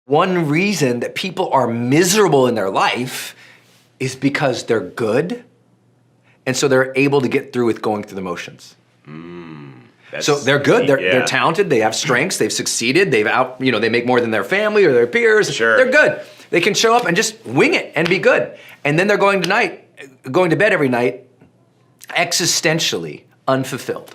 One reason that people are miserable in their life is because they're good, and so they're able to get through with going through the motions. So they're good, they're talented, they have strengths, they've succeeded, they make more than their family or their peers. Sure. They're good. They can show up and just wing it and be good. And then they're going to bed every night existentially unfulfilled.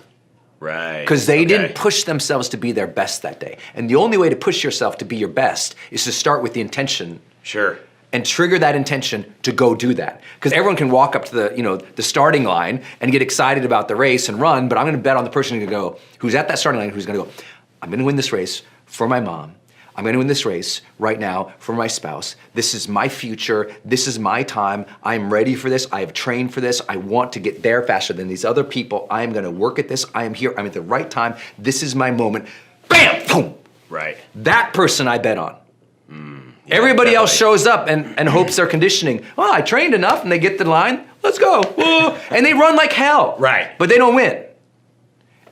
Right. Because they didn't push themselves to be their best that day. And the only way to push yourself to be your best is to start with the intention. Sure. And trigger that intention to go do that. Because everyone can walk up to the starting line and get excited about the race and run, but I'm gonna bet on the person who's at that starting line, who's gonna go, I'm gonna win this race for my mom. I'm gonna win this race right now for my spouse. This is my future, this is my time, I'm ready for this, I have trained for this, I want to get there faster than these other people, I am gonna work at this, I am here, I'm at the right time, this is my moment, bam, boom. Right. That person I bet on. Yeah, everybody else shows up and hopes they're conditioning. Well, I trained enough, and they get the line, let's go. And they run like hell. Right. But they don't win.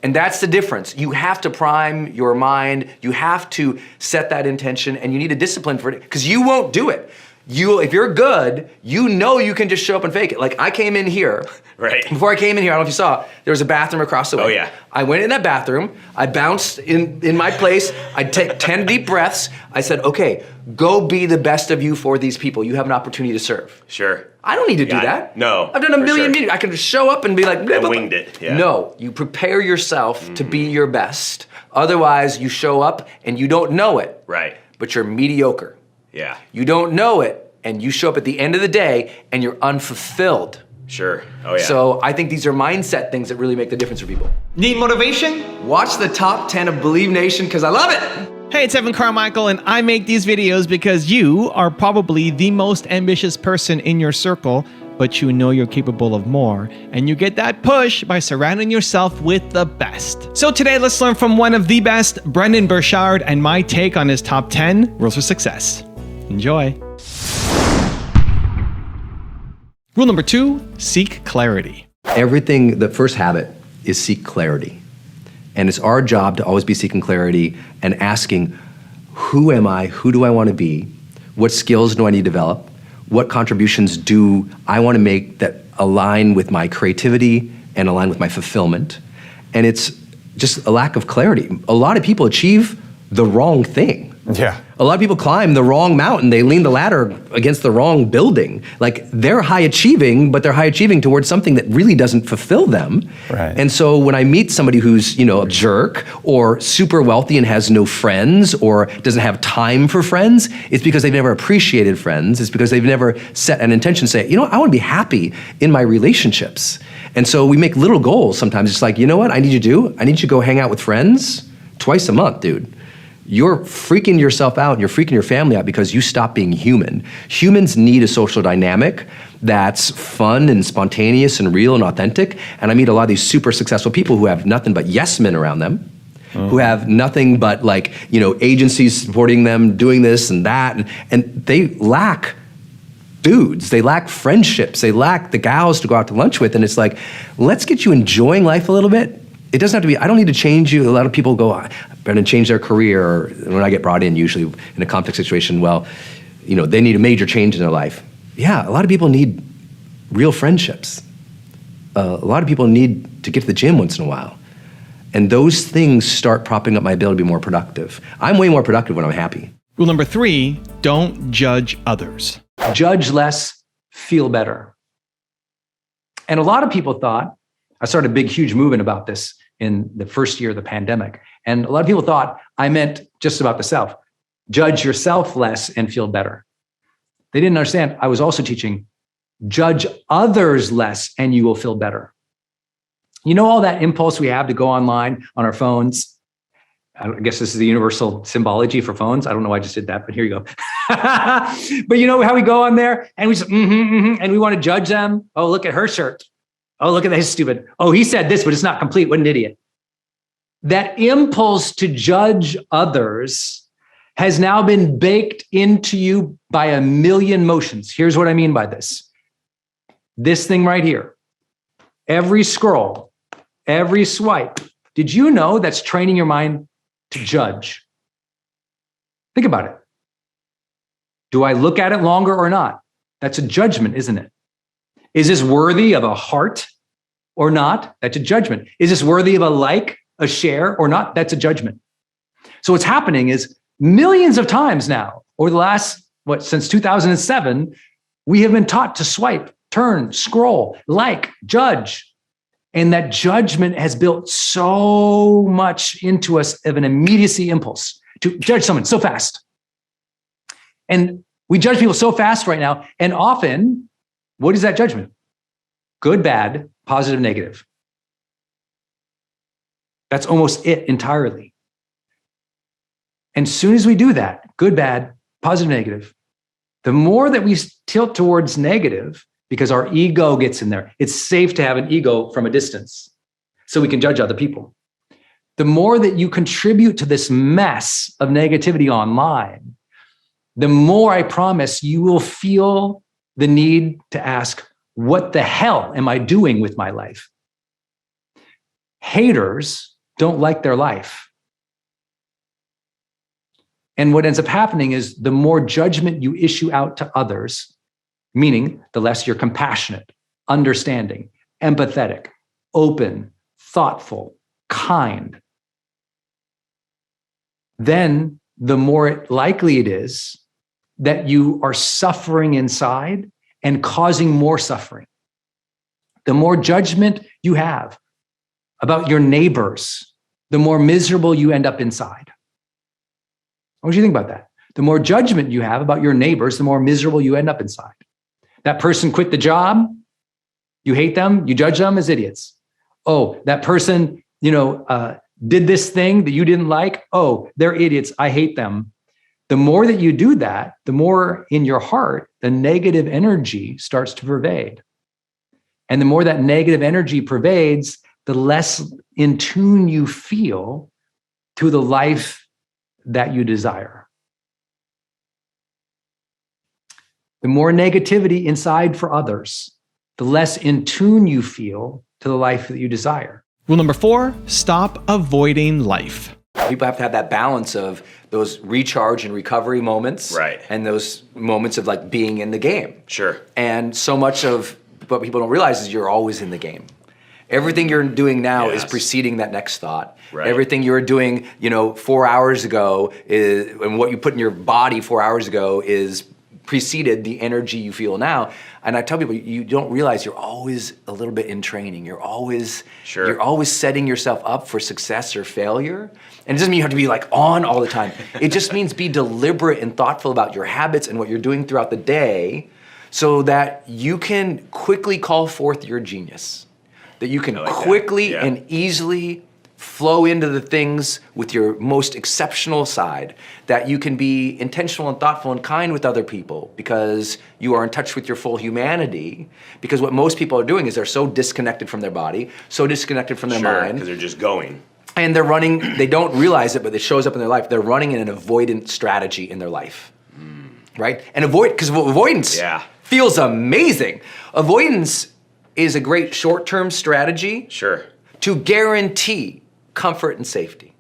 And that's the difference. You have to prime your mind, you have to set that intention, and you need a discipline for it, because you won't do it. If you're good, you know you can just show up and fake it. Like I came in here, right? Before I came in here, I don't know if you saw, there was a bathroom across the way. Oh yeah. I went in that bathroom, I bounced in my place, I'd take 10 deep breaths, I said, okay, go be the best of you for these people. You have an opportunity to serve. Sure. I don't need to do that. No. I've done a million meetings. I can just show up and be like, blah, blah, blah. Winged it. Yeah. No, you prepare yourself to be your best. Otherwise, you show up and you don't know it. Right. But you're mediocre. Yeah. You don't know it, and you show up at the end of the day and you're unfulfilled. Sure. Oh yeah. So I think these are mindset things that really make the difference for people. Need motivation? Watch the top 10 of Believe Nation, because I love it. Hey, it's Evan Carmichael, and I make these videos because you are probably the most ambitious person in your circle, but you know you're capable of more, and you get that push by surrounding yourself with the best. So today, let's learn from one of the best, Brendon Burchard, and my take on his top 10 rules for success. Enjoy. Rule number 2, seek clarity. The first habit is seek clarity. And it's our job to always be seeking clarity and asking, who am I? Who do I want to be? What skills do I need to develop? What contributions do I want to make that align with my creativity and align with my fulfillment? And it's just a lack of clarity. A lot of people achieve the wrong thing. Yeah. A lot of people climb the wrong mountain. They lean the ladder against the wrong building. Like, they're high achieving, but they're high achieving towards something that really doesn't fulfill them. Right. And so when I meet somebody who's, a jerk or super wealthy and has no friends or doesn't have time for friends, it's because they've never appreciated friends. It's because they've never set an intention to say, I want to be happy in my relationships. And so we make little goals sometimes. It's like, you know what I need you to do? I need you to go hang out with friends twice a month, dude. You're freaking yourself out and you're freaking your family out because you stopped being human. Humans need a social dynamic that's fun and spontaneous and real and authentic. And I meet a lot of these super successful people who have nothing but yes men around them, who have nothing but agencies supporting them, doing this and that. And they lack dudes, they lack friendships, they lack the gals to go out to lunch with. And it's like, let's get you enjoying life a little bit. It doesn't have to be, I don't need to change you. A lot of people go, Brendon, change their career. Or when I get brought in, usually in a conflict situation, they need a major change in their life. Yeah, a lot of people need real friendships. A lot of people need to get to the gym once in a while. And those things start propping up my ability to be more productive. I'm way more productive when I'm happy. Rule number 3, don't judge others. Judge less, feel better. And a lot of people thought, I started a big, huge movement about this in the first year of the pandemic. And a lot of people thought I meant just about the self. Judge yourself less and feel better. They didn't understand. I was also teaching, judge others less and you will feel better. You know all that impulse we have to go online on our phones? I guess this is the universal symbology for phones. I don't know why I just did that, but here you go. But you know how we go on there and we just, and we want to judge them. Oh, look at her shirt. Oh, look at that, he's stupid. Oh, he said this, but it's not complete. What an idiot. That impulse to judge others has now been baked into you by a million motions. Here's what I mean by this. This thing right here. Every scroll, every swipe. Did you know that's training your mind to judge? Think about it. Do I look at it longer or not? That's a judgment, isn't it? Is this worthy of a heart or not? That's a judgment. Is this worthy of a like, a share or not? That's a judgment. So what's happening is millions of times now, over the last, since 2007, we have been taught to swipe, turn, scroll, like, judge. And that judgment has built so much into us of an immediacy impulse to judge someone so fast. And we judge people so fast right now. And often, what is that judgment? Good, bad, positive, negative. That's almost it entirely. And as soon as we do that, good, bad, positive, negative, the more that we tilt towards negative, because our ego gets in there. It's safe to have an ego from a distance so we can judge other people. The more that you contribute to this mess of negativity online, the more I promise you will feel the need to ask, what the hell am I doing with my life? Haters don't like their life. And what ends up happening is the more judgment you issue out to others, meaning the less you're compassionate, understanding, empathetic, open, thoughtful, kind, then the more likely it is that you are suffering inside and causing more suffering. The more judgment you have about your neighbors, the more miserable you end up inside. What do you think about that? The more judgment you have about your neighbors, the more miserable you end up inside. That person quit the job, you hate them, you judge them as idiots. Oh, that person, did this thing that you didn't like. Oh, they're idiots, I hate them. The more that you do that, the more in your heart, the negative energy starts to pervade. And the more that negative energy pervades, the less in tune you feel to the life that you desire. The more negativity inside for others, the less in tune you feel to the life that you desire. Rule number 4, stop avoiding life. People have to have that balance of those recharge and recovery moments, right, and those moments of like being in the game. Sure. And so much of what people don't realize is you're always in the game. Everything you're doing now is preceding that next thought. Right. Everything you were doing, 4 hours ago and what you put in your body 4 hours ago is preceded the energy you feel now. And I tell people, you don't realize you're always a little bit in training. You're always setting yourself up for success or failure. And it doesn't mean you have to be like on all the time. It just means be deliberate and thoughtful about your habits and what you're doing throughout the day so that you can quickly call forth your genius. That you can quickly and easily flow into the things with your most exceptional side, that you can be intentional and thoughtful and kind with other people because you are in touch with your full humanity. Because what most people are doing is they're so disconnected from their body, so disconnected from their mind. Because they're just going. And they're running, they don't realize it, but it shows up in their life. They're running in an avoidant strategy in their life, right? And because avoidance feels amazing. Avoidance is a great short-term strategy to guarantee comfort and safety.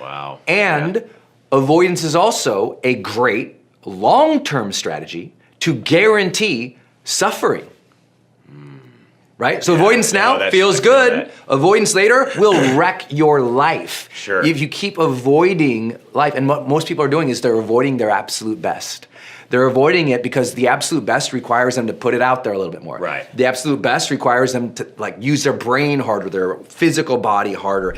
Wow. And avoidance is also a great long-term strategy to guarantee suffering. Right? So avoidance now feels good. Avoidance later will wreck your life. Sure. If you keep avoiding life, and what most people are doing is they're avoiding their absolute best. They're avoiding it because the absolute best requires them to put it out there a little bit more. Right. The absolute best requires them to use their brain harder, their physical body harder.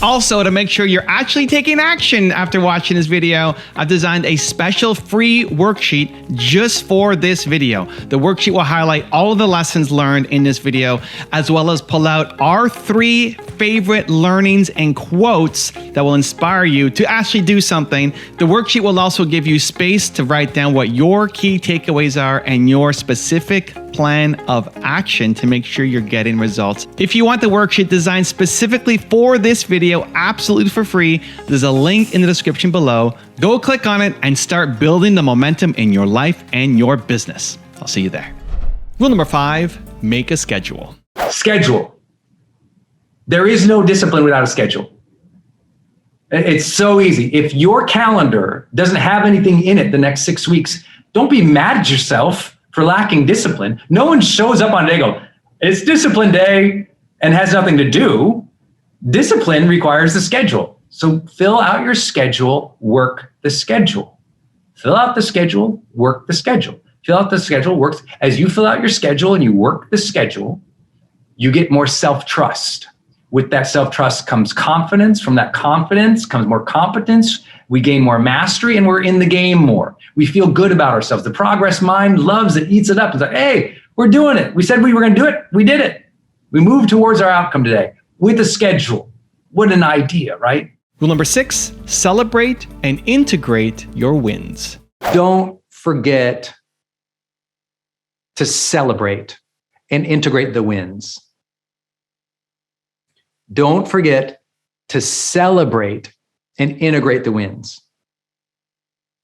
Also, to make sure you're actually taking action after watching this video, I've designed a special free worksheet just for this video. The worksheet will highlight all of the lessons learned in this video, as well as pull out our 3 favorite learnings and quotes that will inspire you to actually do something. The worksheet will also give you space to write down what your key takeaways are and your specific plan of action to make sure you're getting results. If you want the worksheet designed specifically for this video, absolutely for free, there's a link in the description below. Go click on it and start building the momentum in your life and your business. I'll see you there. Rule number 5, make a schedule. Schedule. There is no discipline without a schedule. It's so easy. If your calendar doesn't have anything in it the next 6 weeks, Don't be mad at yourself for lacking discipline. No one shows up on a day and go, it's discipline day and has nothing to do. Discipline requires a schedule. So fill out your schedule, work the schedule. Fill out the schedule, work the schedule. Fill out the schedule, work. As you fill out your schedule and you work the schedule, you get more self-trust. With that self-trust comes confidence. From that confidence comes more competence. We gain more mastery and we're in the game more. We feel good about ourselves. The progress mind loves it, eats it up. It's like, hey, we're doing it. We said we were going to do it. We did it. We moved towards our outcome today with a schedule. What an idea, right? Rule number 6, celebrate and integrate your wins. Don't forget to celebrate and integrate the wins. Don't forget to celebrate and integrate the wins.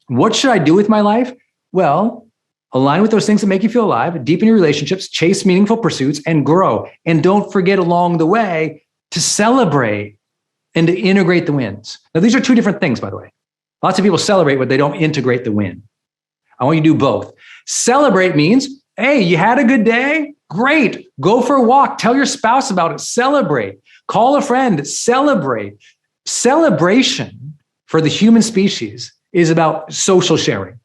What should I do with my life? Well, align with those things that make you feel alive, deepen your relationships, chase meaningful pursuits, and grow. And don't forget along the way to celebrate and to integrate the wins. Now, these are two different things, by the way. Lots of people celebrate, but they don't integrate the win. I want you to do both. Celebrate means, hey, you had a good day? Great. Go for a walk. Tell your spouse about it. Celebrate. Call a friend. Celebrate. Celebration for the human species is about social sharing.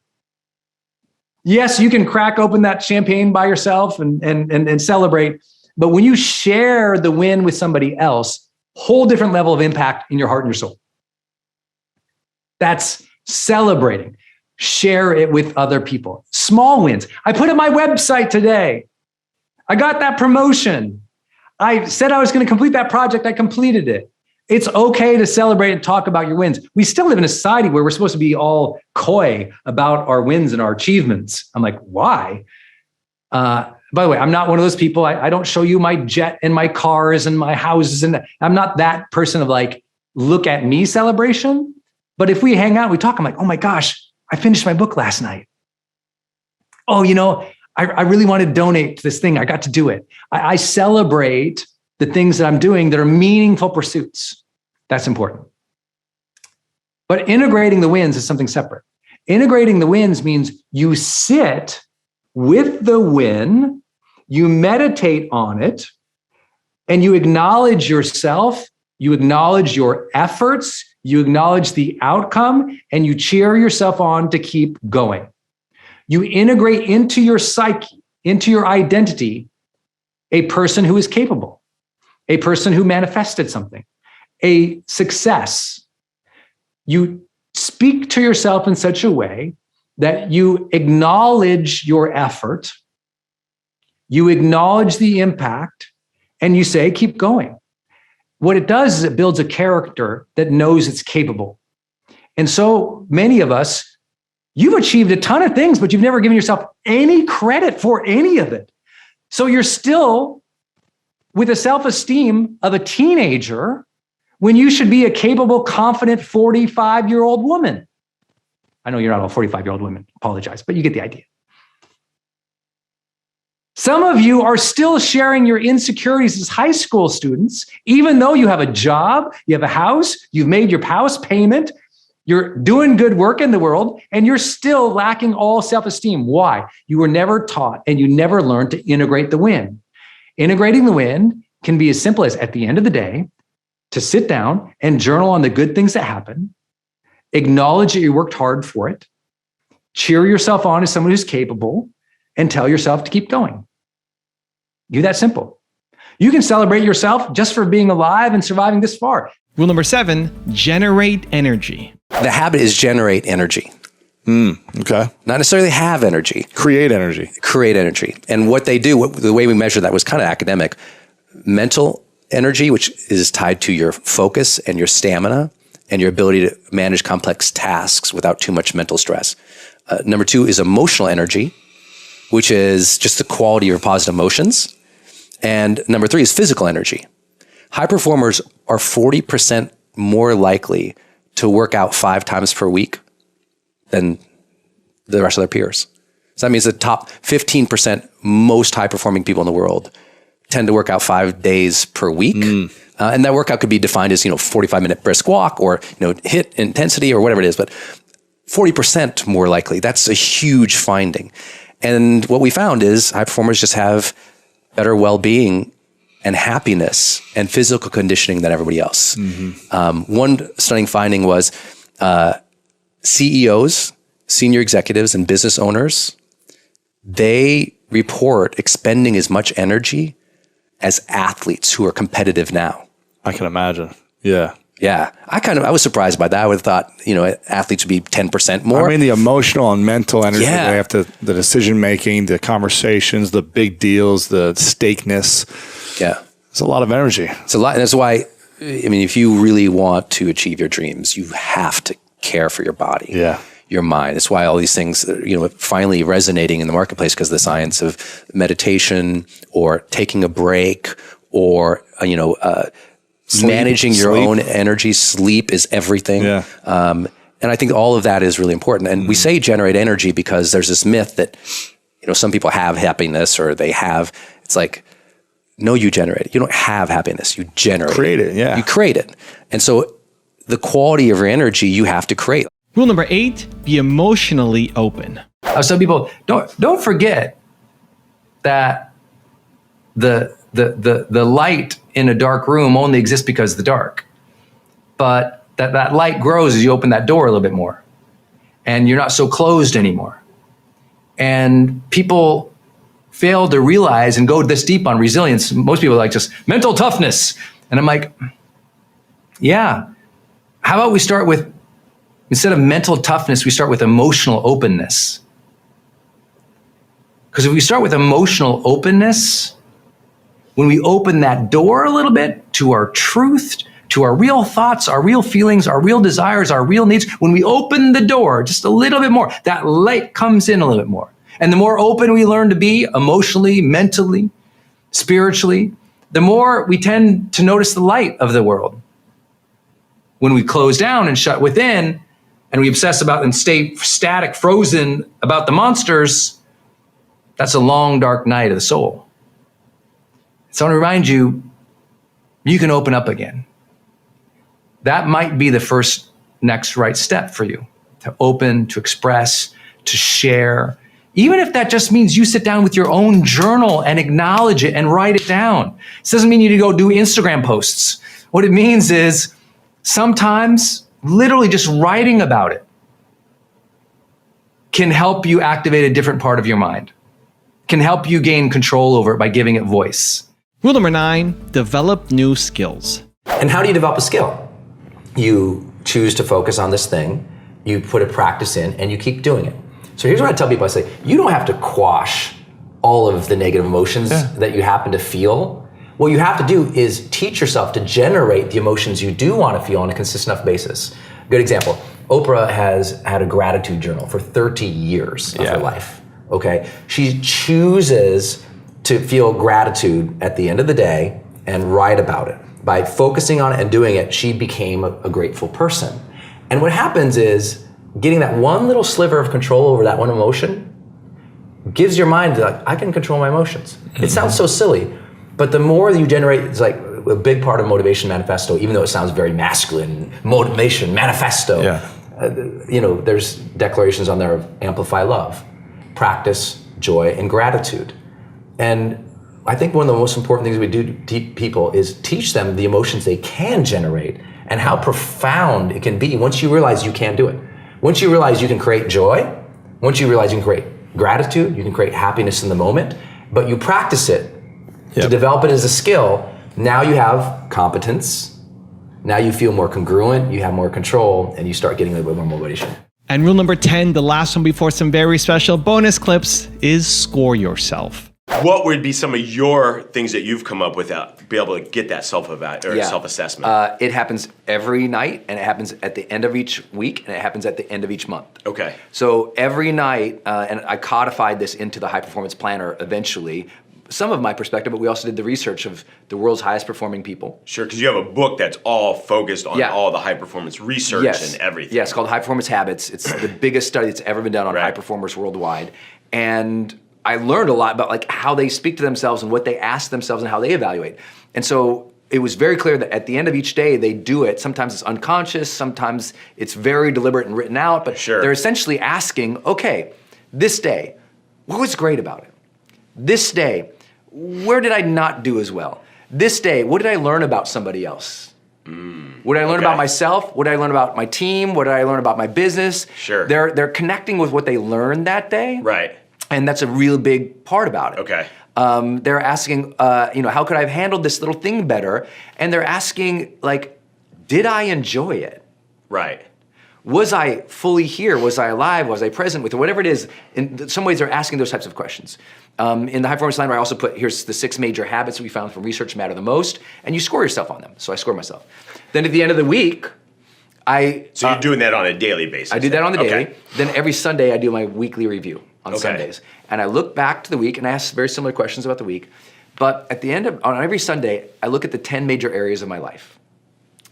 Yes, you can crack open that champagne by yourself and celebrate, but when you share the win with somebody else, whole different level of impact in your heart and your soul. That's celebrating. Share it with other people. Small wins. I put up my website today. I got that promotion. I said I was going to complete that project. I completed it. It's okay to celebrate and talk about your wins. We still live in a society where we're supposed to be all coy about our wins and our achievements. I'm like, why? By the way, I'm not one of those people. I don't show you my jet and my cars and my houses. And I'm not that person of like, look at me celebration. But if we hang out, we talk, I'm like, oh my gosh, I finished my book last night. Oh, I really want to donate to this thing. I got to do it. I celebrate the things that I'm doing that are meaningful pursuits. That's important. But integrating the wins is something separate. Integrating the wins means you sit with the win, you meditate on it, and you acknowledge yourself, you acknowledge your efforts, you acknowledge the outcome, and you cheer yourself on to keep going. You integrate into your psyche, into your identity, a person who is capable, a person who manifested something, a success. You speak to yourself in such a way that you acknowledge your effort, you acknowledge the impact, and you say, keep going. What it does is it builds a character that knows it's capable. And so many of us, you've achieved a ton of things, but you've never given yourself any credit for any of it. So you're still with the self-esteem of a teenager when you should be a capable, confident 45-year-old woman. I know you're not all 45-year-old women, apologize, but you get the idea. Some of you are still sharing your insecurities as high school students, even though you have a job, you have a house, you've made your house payment, you're doing good work in the world, and you're still lacking all self-esteem. Why? You were never taught and you never learned to integrate the win. Integrating the win can be as simple as at the end of the day, to sit down and journal on the good things that happen, acknowledge that you worked hard for it, cheer yourself on as someone who's capable, and tell yourself to keep going. Do that simple. You can celebrate yourself just for being alive and surviving this far. Rule number 7, generate energy. The habit is generate energy. Okay. Not necessarily have energy. Create energy. Create energy. And what they do, the way we measure that was kind of academic. Mental energy, which is tied to your focus and your stamina and your ability to manage complex tasks without too much mental stress. Number 2 is emotional energy, which is just the quality of your positive emotions. And number 3 is physical energy. High performers are 40% more likely to work out 5 times per week than the rest of their peers. So that means the top 15% most high-performing people in the world tend to work out 5 days per week. And that workout could be defined as, 45-minute brisk walk or, HIIT intensity or whatever it is. But 40% more likely. That's a huge finding. And what we found is high performers just have better well-being and happiness and physical conditioning than everybody else. One stunning finding was CEOs, senior executives, and business owners, they report expending as much energy as athletes who are competitive now. I can imagine. Yeah. Yeah. I was surprised by that. I would have thought, athletes would be 10% more. I mean, the emotional and mental energy Yeah. they have to, the decision making, the conversations, the big deals, the stakeness. Yeah. It's a lot of energy. It's a lot. And that's why, if you really want to achieve your dreams, you have to care for your body. Yeah. Your mind. That's why all these things, finally resonating in the marketplace because the science of meditation or taking a break or, managing your own energy. Sleep is everything. Yeah. And I think all of that is really important. And we say generate energy because there's this myth that, some people have happiness or it's like, no, you generate it. You don't have happiness. You generate it. Create it, yeah. You create it. And so the quality of your energy you have to create. Rule number 8, be emotionally open. Some people don't forget that the light in a dark room only exists because of the dark. But that light grows as you open that door a little bit more. And you're not so closed anymore. And people fail to realize and go this deep on resilience. Most people are like just mental toughness. And I'm like, yeah. How about we start with, instead of mental toughness, we start with emotional openness. Because if we start with emotional openness, when we open that door a little bit to our truth, to our real thoughts, our real feelings, our real desires, our real needs, when we open the door just a little bit more, that light comes in a little bit more. And the more open we learn to be emotionally, mentally, spiritually, the more we tend to notice the light of the world. When we close down and shut within, and we obsess about and stay static, frozen about the monsters, that's a long, dark night of the soul. So I want to remind you, you can open up again. That might be the first next right step for you, to open, to express, to share. Even if that just means you sit down with your own journal and acknowledge it and write it down. This doesn't mean you need to go do Instagram posts. What it means is sometimes literally just writing about it can help you activate a different part of your mind, can help you gain control over it by giving it voice. Rule number 9, develop new skills. And how do you develop a skill? You choose to focus on this thing, you put a practice in, and you keep doing it. So here's what I tell people. I say, you don't have to quash all of the negative emotions that you happen to feel. What you have to do is teach yourself to generate the emotions you do want to feel on a consistent enough basis. Good example, Oprah has had a gratitude journal for 30 years of her life, okay? She chooses to feel gratitude at the end of the day and write about it. By focusing on it and doing it, she became a grateful person. And what happens is getting that one little sliver of control over that one emotion gives your mind like, I can control my emotions. It sounds so silly, but the more you generate, it's like a big part of Motivation Manifesto, even though it sounds very masculine, Motivation Manifesto. There's declarations on there of amplify love, practice joy and gratitude. And I think one of the most important things we do to teach people is teach them the emotions they can generate and how profound it can be once you realize you can do it. Once you realize you can create joy, once you realize you can create gratitude, you can create happiness in the moment, but you practice it to develop it as a skill. Now you have competence. Now you feel more congruent, you have more control, and you start getting a little bit more motivation. And rule number 10, the last one before some very special bonus clips, is score yourself. What would be some of your things that you've come up with to be able to get that self-assessment? It happens every night, and it happens at the end of each week, and it happens at the end of each month. Okay. So every night, and I codified this into the High Performance Planner eventually, some of my perspective, but we also did the research of the world's highest performing people. Sure, because you have a book that's all focused on all the high performance research and everything. Yes, called High Performance Habits. It's the biggest study that's ever been done on high performers worldwide. And I learned a lot about like how they speak to themselves and what they ask themselves and how they evaluate. And so it was very clear that at the end of each day, they do it. Sometimes it's unconscious, sometimes it's very deliberate and written out, but they're essentially asking, okay, this day, what was great about it? This day, where did I not do as well? This day, what did I learn about somebody else? What did I learn about myself? What did I learn about my team? What did I learn about my business? They're connecting with what they learned that day. Right. And that's a real big part about it. Okay. They're asking, how could I have handled this little thing better? And they're asking, like, did I enjoy it? Right. Was I fully here? Was I alive? Was I present with it? Whatever it is, in some ways they're asking those types of questions. In the high performance line, I also put, here's the 6 major habits we found from research matter the most, and you score yourself on them. So I score myself. Then at the end of the week, So you're doing that on a daily basis? I do that on the daily. Then every Sunday, I do my weekly review on Sundays. And I look back to the week, and I ask very similar questions about the week. But at the end of, on every Sunday, I look at the 10 major areas of my life.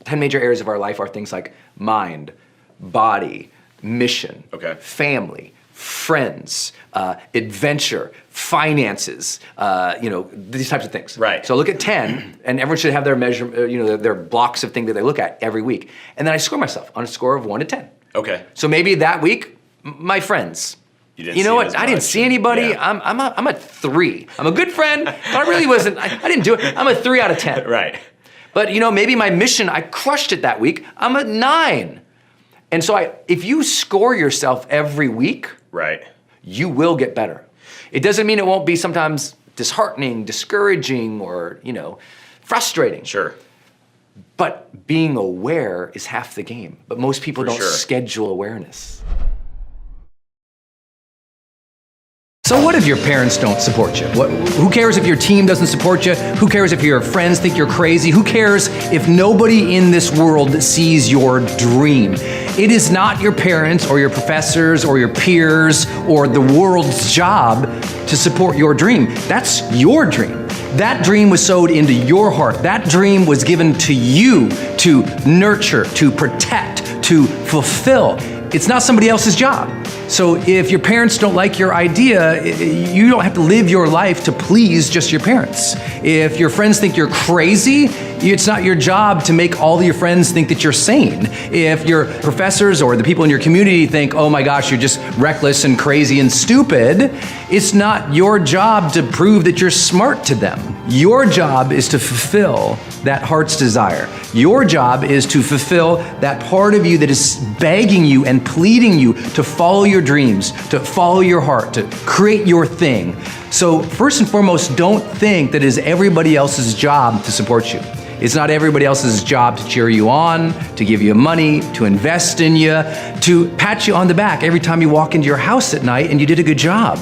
10 major areas of our life are things like mind, body, mission, family, friends, adventure, finances, these types of things. Right. So I look at 10, and everyone should have their measure, their blocks of things that they look at every week. And then I score myself on a score of 1 to 10. Okay. So maybe that week, my friends. You know what? I didn't see anybody. Yeah. I'm a 3. I'm a good friend, but I really wasn't. I didn't do it. I'm a 3 out of 10. Right. But maybe my mission, I crushed it that week. I'm a 9. And so if you score yourself every week, you will get better. It doesn't mean it won't be sometimes disheartening, discouraging, or frustrating. Sure. But being aware is half the game. But most people don't schedule awareness. So what if your parents don't support you? Who cares if your team doesn't support you? Who cares if your friends think you're crazy? Who cares if nobody in this world sees your dream? It is not your parents or your professors or your peers or the world's job to support your dream. That's your dream. That dream was sowed into your heart. That dream was given to you to nurture, to protect, to fulfill. It's not somebody else's job. So if your parents don't like your idea, you don't have to live your life to please just your parents. If your friends think you're crazy, it's not your job to make all of your friends think that you're sane. If your professors or the people in your community think, oh my gosh, you're just reckless and crazy and stupid, it's not your job to prove that you're smart to them. Your job is to fulfill that heart's desire. Your job is to fulfill that part of you that is begging you and pleading you to follow your dreams, to follow your heart, to create your thing. So first and foremost, don't think that it is everybody else's job to support you. It's not everybody else's job to cheer you on, to give you money, to invest in you, to pat you on the back every time you walk into your house at night and you did a good job.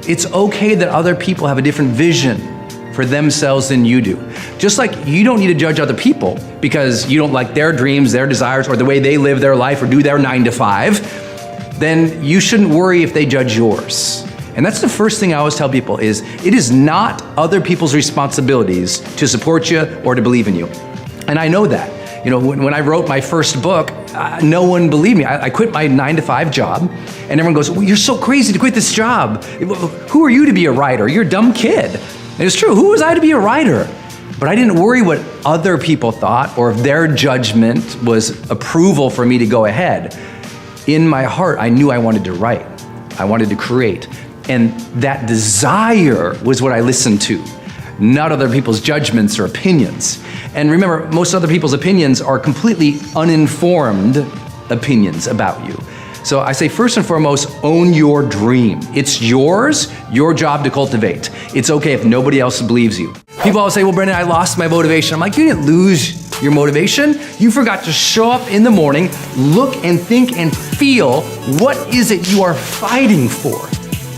It's okay that other people have a different vision for themselves than you do. Just like you don't need to judge other people because you don't like their dreams, their desires, or the way they live their life or do their 9 to 5, then you shouldn't worry if they judge yours. And that's the first thing I always tell people is it is not other people's responsibilities to support you or to believe in you. And I know that. When I wrote my first book, no one believed me. I quit my 9 to 5 job, and everyone goes, well, you're so crazy to quit this job. Who are you to be a writer? You're a dumb kid. And it's true, who was I to be a writer? But I didn't worry what other people thought or if their judgment was approval for me to go ahead. In my heart, I knew I wanted to write. I wanted to create. And that desire was what I listened to, not other people's judgments or opinions. And remember, most other people's opinions are completely uninformed opinions about you. So I say, first and foremost, own your dream. It's yours, your job to cultivate. It's okay if nobody else believes you. People always say, well, Brendon, I lost my motivation. I'm like, you didn't lose your motivation. You forgot to show up in the morning, look and think and feel, what is it you are fighting for?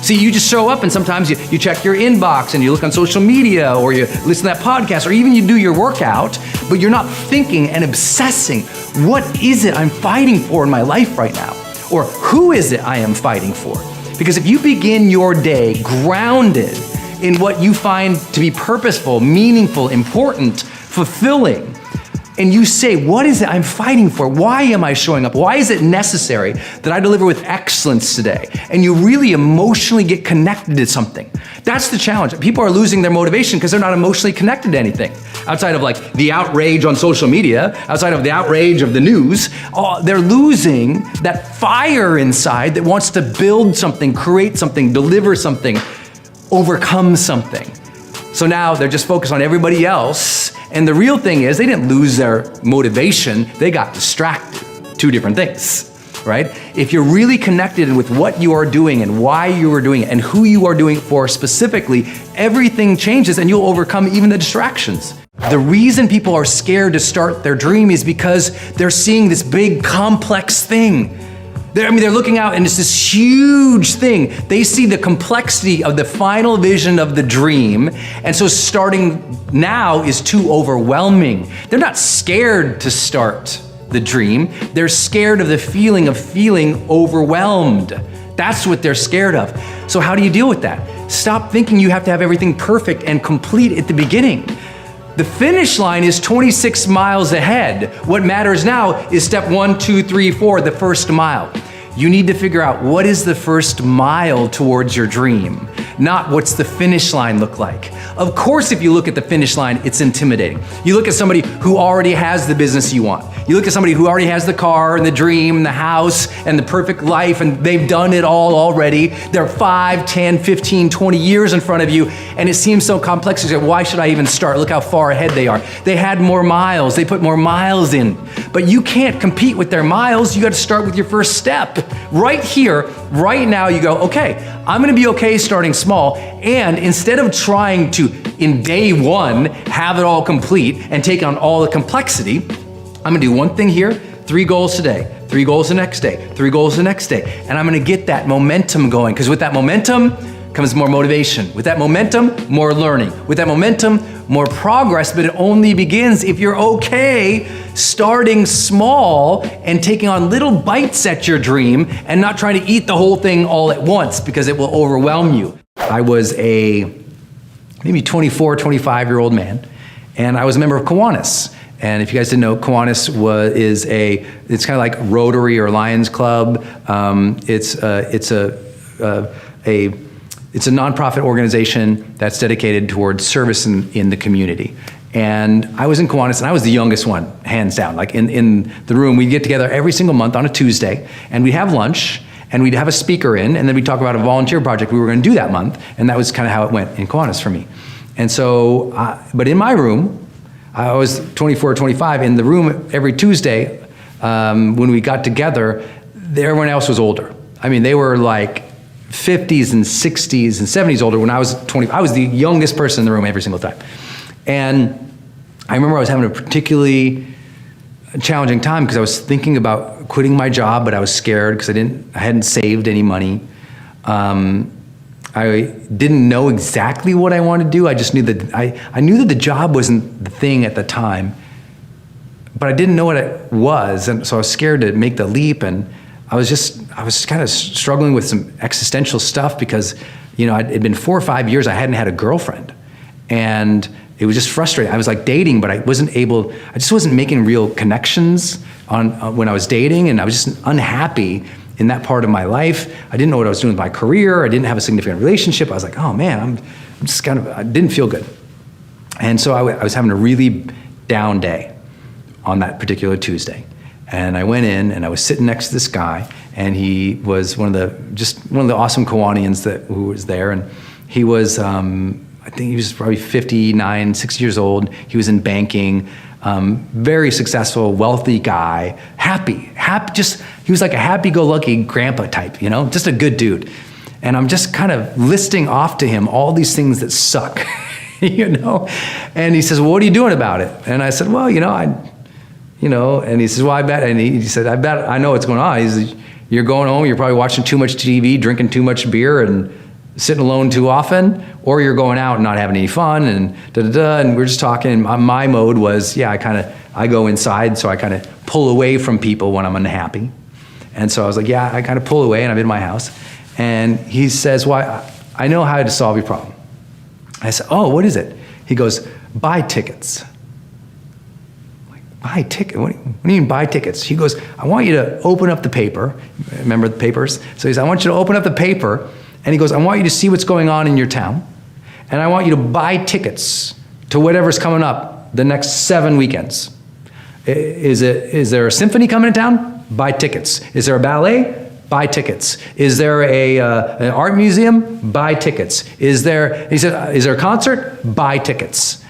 See, you just show up and sometimes you check your inbox and you look on social media or you listen to that podcast or even you do your workout, but you're not thinking and obsessing, what is it I'm fighting for in my life right now? Or who is it I am fighting for? Because if you begin your day grounded in what you find to be purposeful, meaningful, important, fulfilling, and you say, what is it I'm fighting for? Why am I showing up? Why is it necessary that I deliver with excellence today? And you really emotionally get connected to something. That's the challenge. People are losing their motivation because they're not emotionally connected to anything. Outside of like the outrage on social media, outside of the outrage of the news, they're losing that fire inside that wants to build something, create something, deliver something, overcome something. So now they're just focused on everybody else. And the real thing is they didn't lose their motivation, they got distracted. Two different things, right? If you're really connected with what you are doing and why you are doing it and who you are doing it for specifically, everything changes and you'll overcome even the distractions. The reason people are scared to start their dream is because they're seeing this big complex thing. They're looking out and it's this huge thing. They see the complexity of the final vision of the dream. And so starting now is too overwhelming. They're not scared to start the dream. They're scared of the feeling of feeling overwhelmed. That's what they're scared of. So how do you deal with that? Stop thinking you have to have everything perfect and complete at the beginning. The finish line is 26 miles ahead. What matters now is step 1, 2, 3, 4, the first mile. You need to figure out what is the first mile towards your dream, not what's the finish line look like. Of course, if you look at the finish line, it's intimidating. You look at somebody who already has the business you want. You look at somebody who already has the car and the dream and the house and the perfect life, and they've done it all already. They're 5, 10, 15, 20 years in front of you, and it seems so complex. You say, why should I even start? Look how far ahead they are. They had more miles. They put more miles in. But you can't compete with their miles. You got to start with your first step. Right here, right now, you go, okay, I'm going to be okay starting small. And instead of trying to, in day one, have it all complete and take on all the complexity, I'm going to do one thing here, 3 goals today, 3 goals the next day, 3 goals the next day. And I'm going to get that momentum going, because with that momentum comes more motivation. With that momentum, more learning. With that momentum, more progress, but it only begins if you're okay starting small and taking on little bites at your dream and not trying to eat the whole thing all at once because it will overwhelm you. I was a maybe 24, 25-year-old man, and I was a member of Kiwanis. And if you guys didn't know, Kiwanis it's kind of like Rotary or Lions Club. It's a nonprofit organization that's dedicated towards service in the community. And I was in Kiwanis, and I was the youngest one, hands down. Like in the room, we'd get together every single month on a Tuesday, and we'd have lunch, and we'd have a speaker in, and then we'd talk about a volunteer project we were going to do that month, and that was kind of how it went in Kiwanis for me. And so, but in my room, I was 24 or 25, in the room every Tuesday, when we got together, everyone else was older. I mean, they were like 50s and 60s and 70s older. When I was 20, I was the youngest person in the room every single time. And I remember I was having a particularly challenging time because I was thinking about quitting my job, but I was scared because I hadn't saved any money. I didn't know exactly what I wanted to do. I just knew that I knew that the job wasn't the thing at the time, but I didn't know what it was, and so I was scared to make the leap. And I was kind of struggling with some existential stuff because, it'd been 4 or 5 years I hadn't had a girlfriend, and it was just frustrating. I was like dating, but I just wasn't making real connections when I was dating, and I was just unhappy in that part of my life. I didn't know what I was doing with my career. I didn't have a significant relationship. I was like, oh man, I didn't feel good. And so I was having a really down day on that particular Tuesday. And I went in and I was sitting next to this guy, and he was one of the awesome Kiwanians who was there. And he was, I think he was probably 59, 60 years old. He was in banking, very successful, wealthy guy, happy, he was like a happy-go-lucky grandpa type, just a good dude. And I'm just kind of listing off to him all these things that suck, And he says, well, what are you doing about it? And I said, well, and he says, well, I bet, and he said, I bet I know what's going on. He says, you're going home, you're probably watching too much TV, drinking too much beer, and sitting alone too often, or you're going out and not having any fun, and and we're just talking. And my mode was, I go inside, so I kind of pull away from people when I'm unhappy. And so I was like, yeah, I kind of pull away, and I'm in my house. And he says, well, I know how to solve your problem. I said, oh, what is it? He goes, buy tickets. I'm like, buy ticket? What do you mean buy tickets? He goes, I want you to open up the paper. Remember the papers? So he says, I want you to open up the paper. And he goes, I want you to see what's going on in your town. And I want you to buy tickets to whatever's coming up the next 7 weekends. Is there a symphony coming to town? Buy tickets. Is there a ballet? Buy tickets. Is there an art museum? Buy tickets. He said, is there a concert? Buy tickets.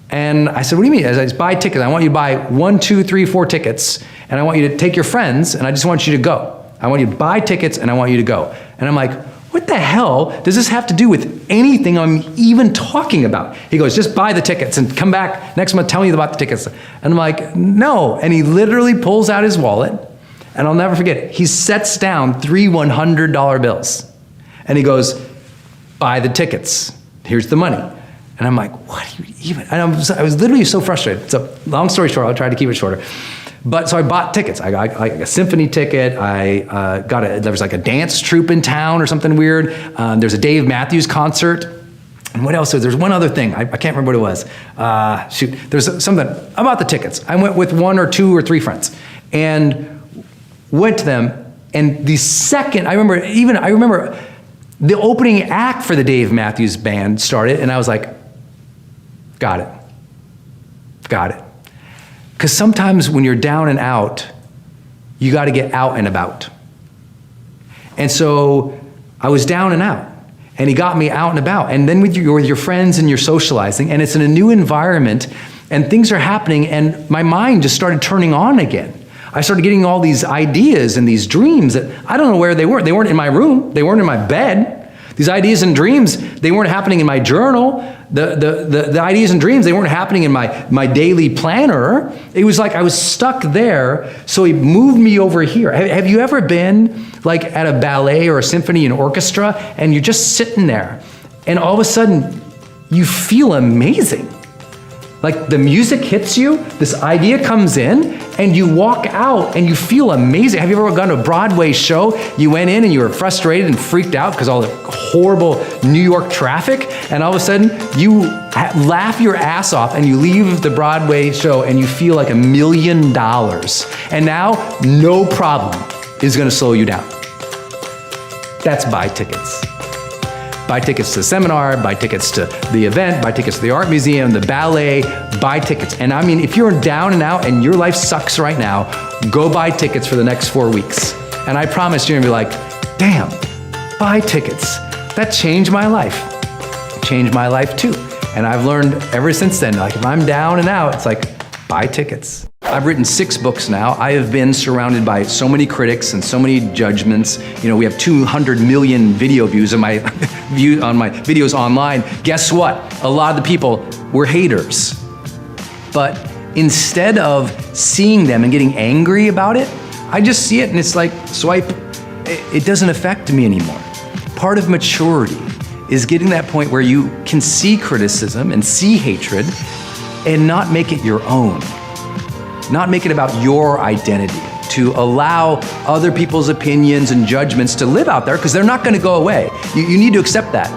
And I said, what do you mean? I said, buy tickets. I want you to buy 1, 2, 3, 4 tickets, and I want you to take your friends, and I just want you to go. I want you to buy tickets, and I want you to go. And I'm like, what the hell does this have to do with anything I'm even talking about? He goes, just buy the tickets and come back next month, tell me about the tickets. And I'm like, no. And he literally pulls out his wallet, and I'll never forget it. He sets down 3 $100 bills. And he goes, buy the tickets. Here's the money. And I'm like, what do you even? And I was literally so frustrated. So long story short, I'll try to keep it shorter. But so I bought tickets. I got a symphony ticket. There was like a dance troupe in town or something weird. There's a Dave Matthews concert. And what else? There's one other thing. I can't remember what it was. There's something about the tickets. I went with 1 or 2 or 3 friends and went to them. And the second, I remember the opening act for the Dave Matthews Band started, and I was like, got it. Because sometimes when you're down and out, you got to get out and about. And so I was down and out, and he got me out and about. And then with your friends and you're socializing, and it's in a new environment, and things are happening, and my mind just started turning on again. I started getting all these ideas and these dreams that I don't know where they were. They weren't in my room. They weren't in my bed. These ideas and dreams, they weren't happening in my journal. The ideas and dreams, they weren't happening in my daily planner. It was like I was stuck there, so he moved me over here. Have you ever been like at a ballet or a symphony and orchestra, and you're just sitting there, and all of a sudden you feel amazing? Like the music hits you, this idea comes in, and you walk out and you feel amazing. Have you ever gone to a Broadway show? You went in and you were frustrated and freaked out because all the horrible New York traffic, and all of a sudden you laugh your ass off and you leave the Broadway show and you feel like $1 million. And now no problem is gonna slow you down. That's buy tickets. Buy tickets to the seminar, buy tickets to the event, buy tickets to the art museum, the ballet, buy tickets. And I mean, if you're down and out and your life sucks right now, go buy tickets for the next 4 weeks. And I promise you're gonna be like, damn, buy tickets. That changed my life. Changed my life too. And I've learned ever since then, like if I'm down and out, it's like, buy tickets. I've written 6 books now. I have been surrounded by so many critics and so many judgments. You know, we have 200 million video views on my videos online. Guess what? A lot of the people were haters. But instead of seeing them and getting angry about it, I just see it and it's like swipe. It doesn't affect me anymore. Part of maturity is getting to that point where you can see criticism and see hatred and not make it your own. Not make it about your identity, to allow other people's opinions and judgments to live out there because they're not going to go away. You need to accept that.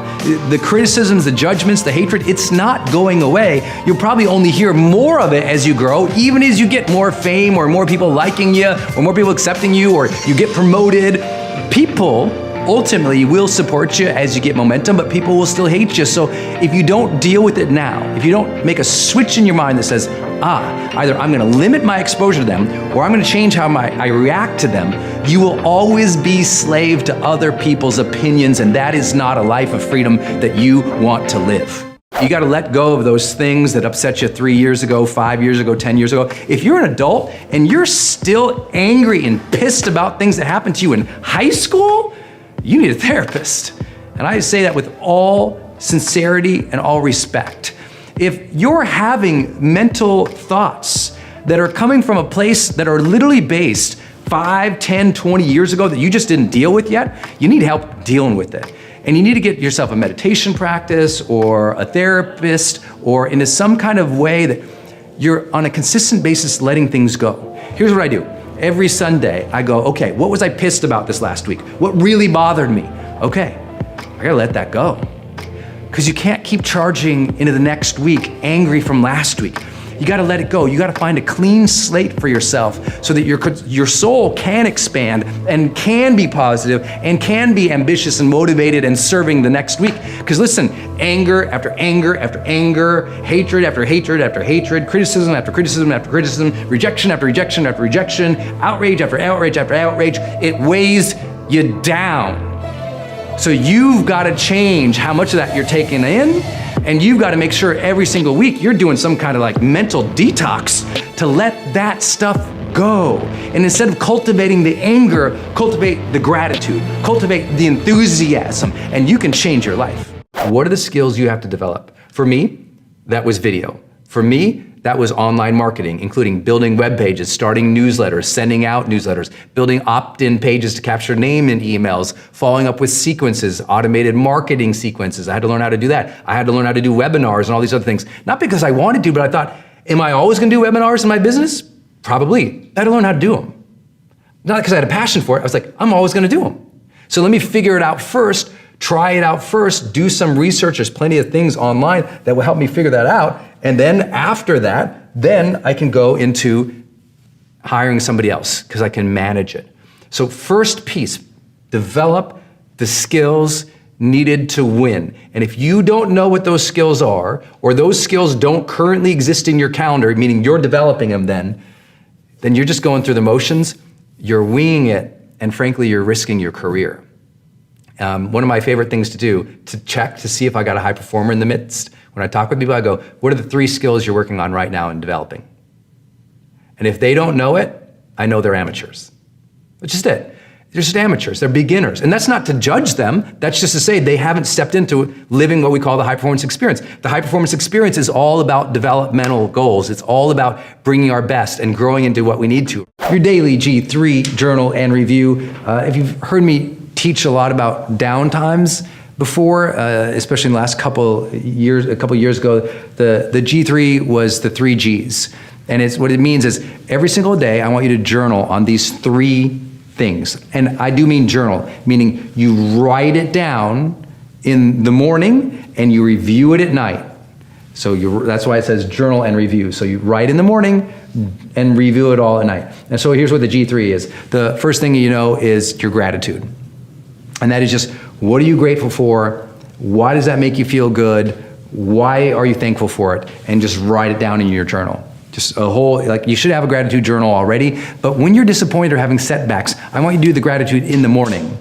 The criticisms, the judgments, the hatred, it's not going away. You'll probably only hear more of it as you grow, even as you get more fame or more people liking you or more people accepting you or you get promoted. People ultimately will support you as you get momentum, but people will still hate you. So if you don't deal with it now, if you don't make a switch in your mind that says, either I'm gonna limit my exposure to them or I'm gonna change how I react to them, you will always be slave to other people's opinions, and that is not a life of freedom that you want to live. You gotta let go of those things that upset you 3 years ago, 5 years ago, 10 years ago. If you're an adult and you're still angry and pissed about things that happened to you in high school, you need a therapist. And I say that with all sincerity and all respect. If you're having mental thoughts that are coming from a place that are literally based 5, 10, 20 years ago that you just didn't deal with yet, you need help dealing with it. And you need to get yourself a meditation practice or a therapist or into some kind of way that you're on a consistent basis letting things go. Here's what I do. Every Sunday, I go, okay, what was I pissed about this last week? What really bothered me? Okay, I gotta let that go. Because you can't keep charging into the next week angry from last week. You got to let it go. You got to find a clean slate for yourself so that your soul can expand and can be positive and can be ambitious and motivated and serving the next week. Because listen, anger after anger after anger, hatred after hatred after hatred, criticism after criticism after criticism, rejection after rejection after rejection, outrage after outrage after outrage, it weighs you down. So you've got to change how much of that you're taking in, and you've got to make sure every single week you're doing some kind of like mental detox to let that stuff go. And instead of cultivating the anger, cultivate the gratitude, cultivate the enthusiasm, and you can change your life. What are the skills you have to develop? For me, that was video. For me, that was online marketing, including building web pages, starting newsletters, sending out newsletters, building opt-in pages to capture name in emails, following up with sequences, automated marketing sequences. I had to learn how to do that. I had to learn how to do webinars and all these other things. Not because I wanted to, but I thought, am I always gonna do webinars in my business? Probably. I had to learn how to do them. Not because I had a passion for it. I was like, I'm always gonna do them. So let me figure it out first, try it out first, do some research. There's plenty of things online that will help me figure that out. And then after that, then I can go into hiring somebody else because I can manage it. So first piece, develop the skills needed to win. And if you don't know what those skills are, or those skills don't currently exist in your calendar, meaning you're developing them then you're just going through the motions, you're winging it, and frankly, you're risking your career. One of my favorite things to do, to check to see if I got a high performer in the midst, when I talk with people, I go, what are the 3 skills you're working on right now and developing? And if they don't know it, I know they're amateurs. That's just it. They're just amateurs, they're beginners. And that's not to judge them, that's just to say they haven't stepped into living what we call the high performance experience. The high performance experience is all about developmental goals. It's all about bringing our best and growing into what we need to. Your daily G3 journal and review. If you've heard me teach a lot about downtimes before, especially in the last couple years ago, the G3 was the 3 Gs. And it's what it means is every single day, I want you to journal on these 3 things. And I do mean journal, meaning you write it down in the morning and you review it at night. So that's why it says journal and review. So you write in the morning and review it all at night. And so here's what the G3 is. The first thing you know is your gratitude. And that is just, what are you grateful for? Why does that make you feel good? Why are you thankful for it? And just write it down in your journal. Just a whole, like you should have a gratitude journal already, but when you're disappointed or having setbacks, I want you to do the gratitude in the morning.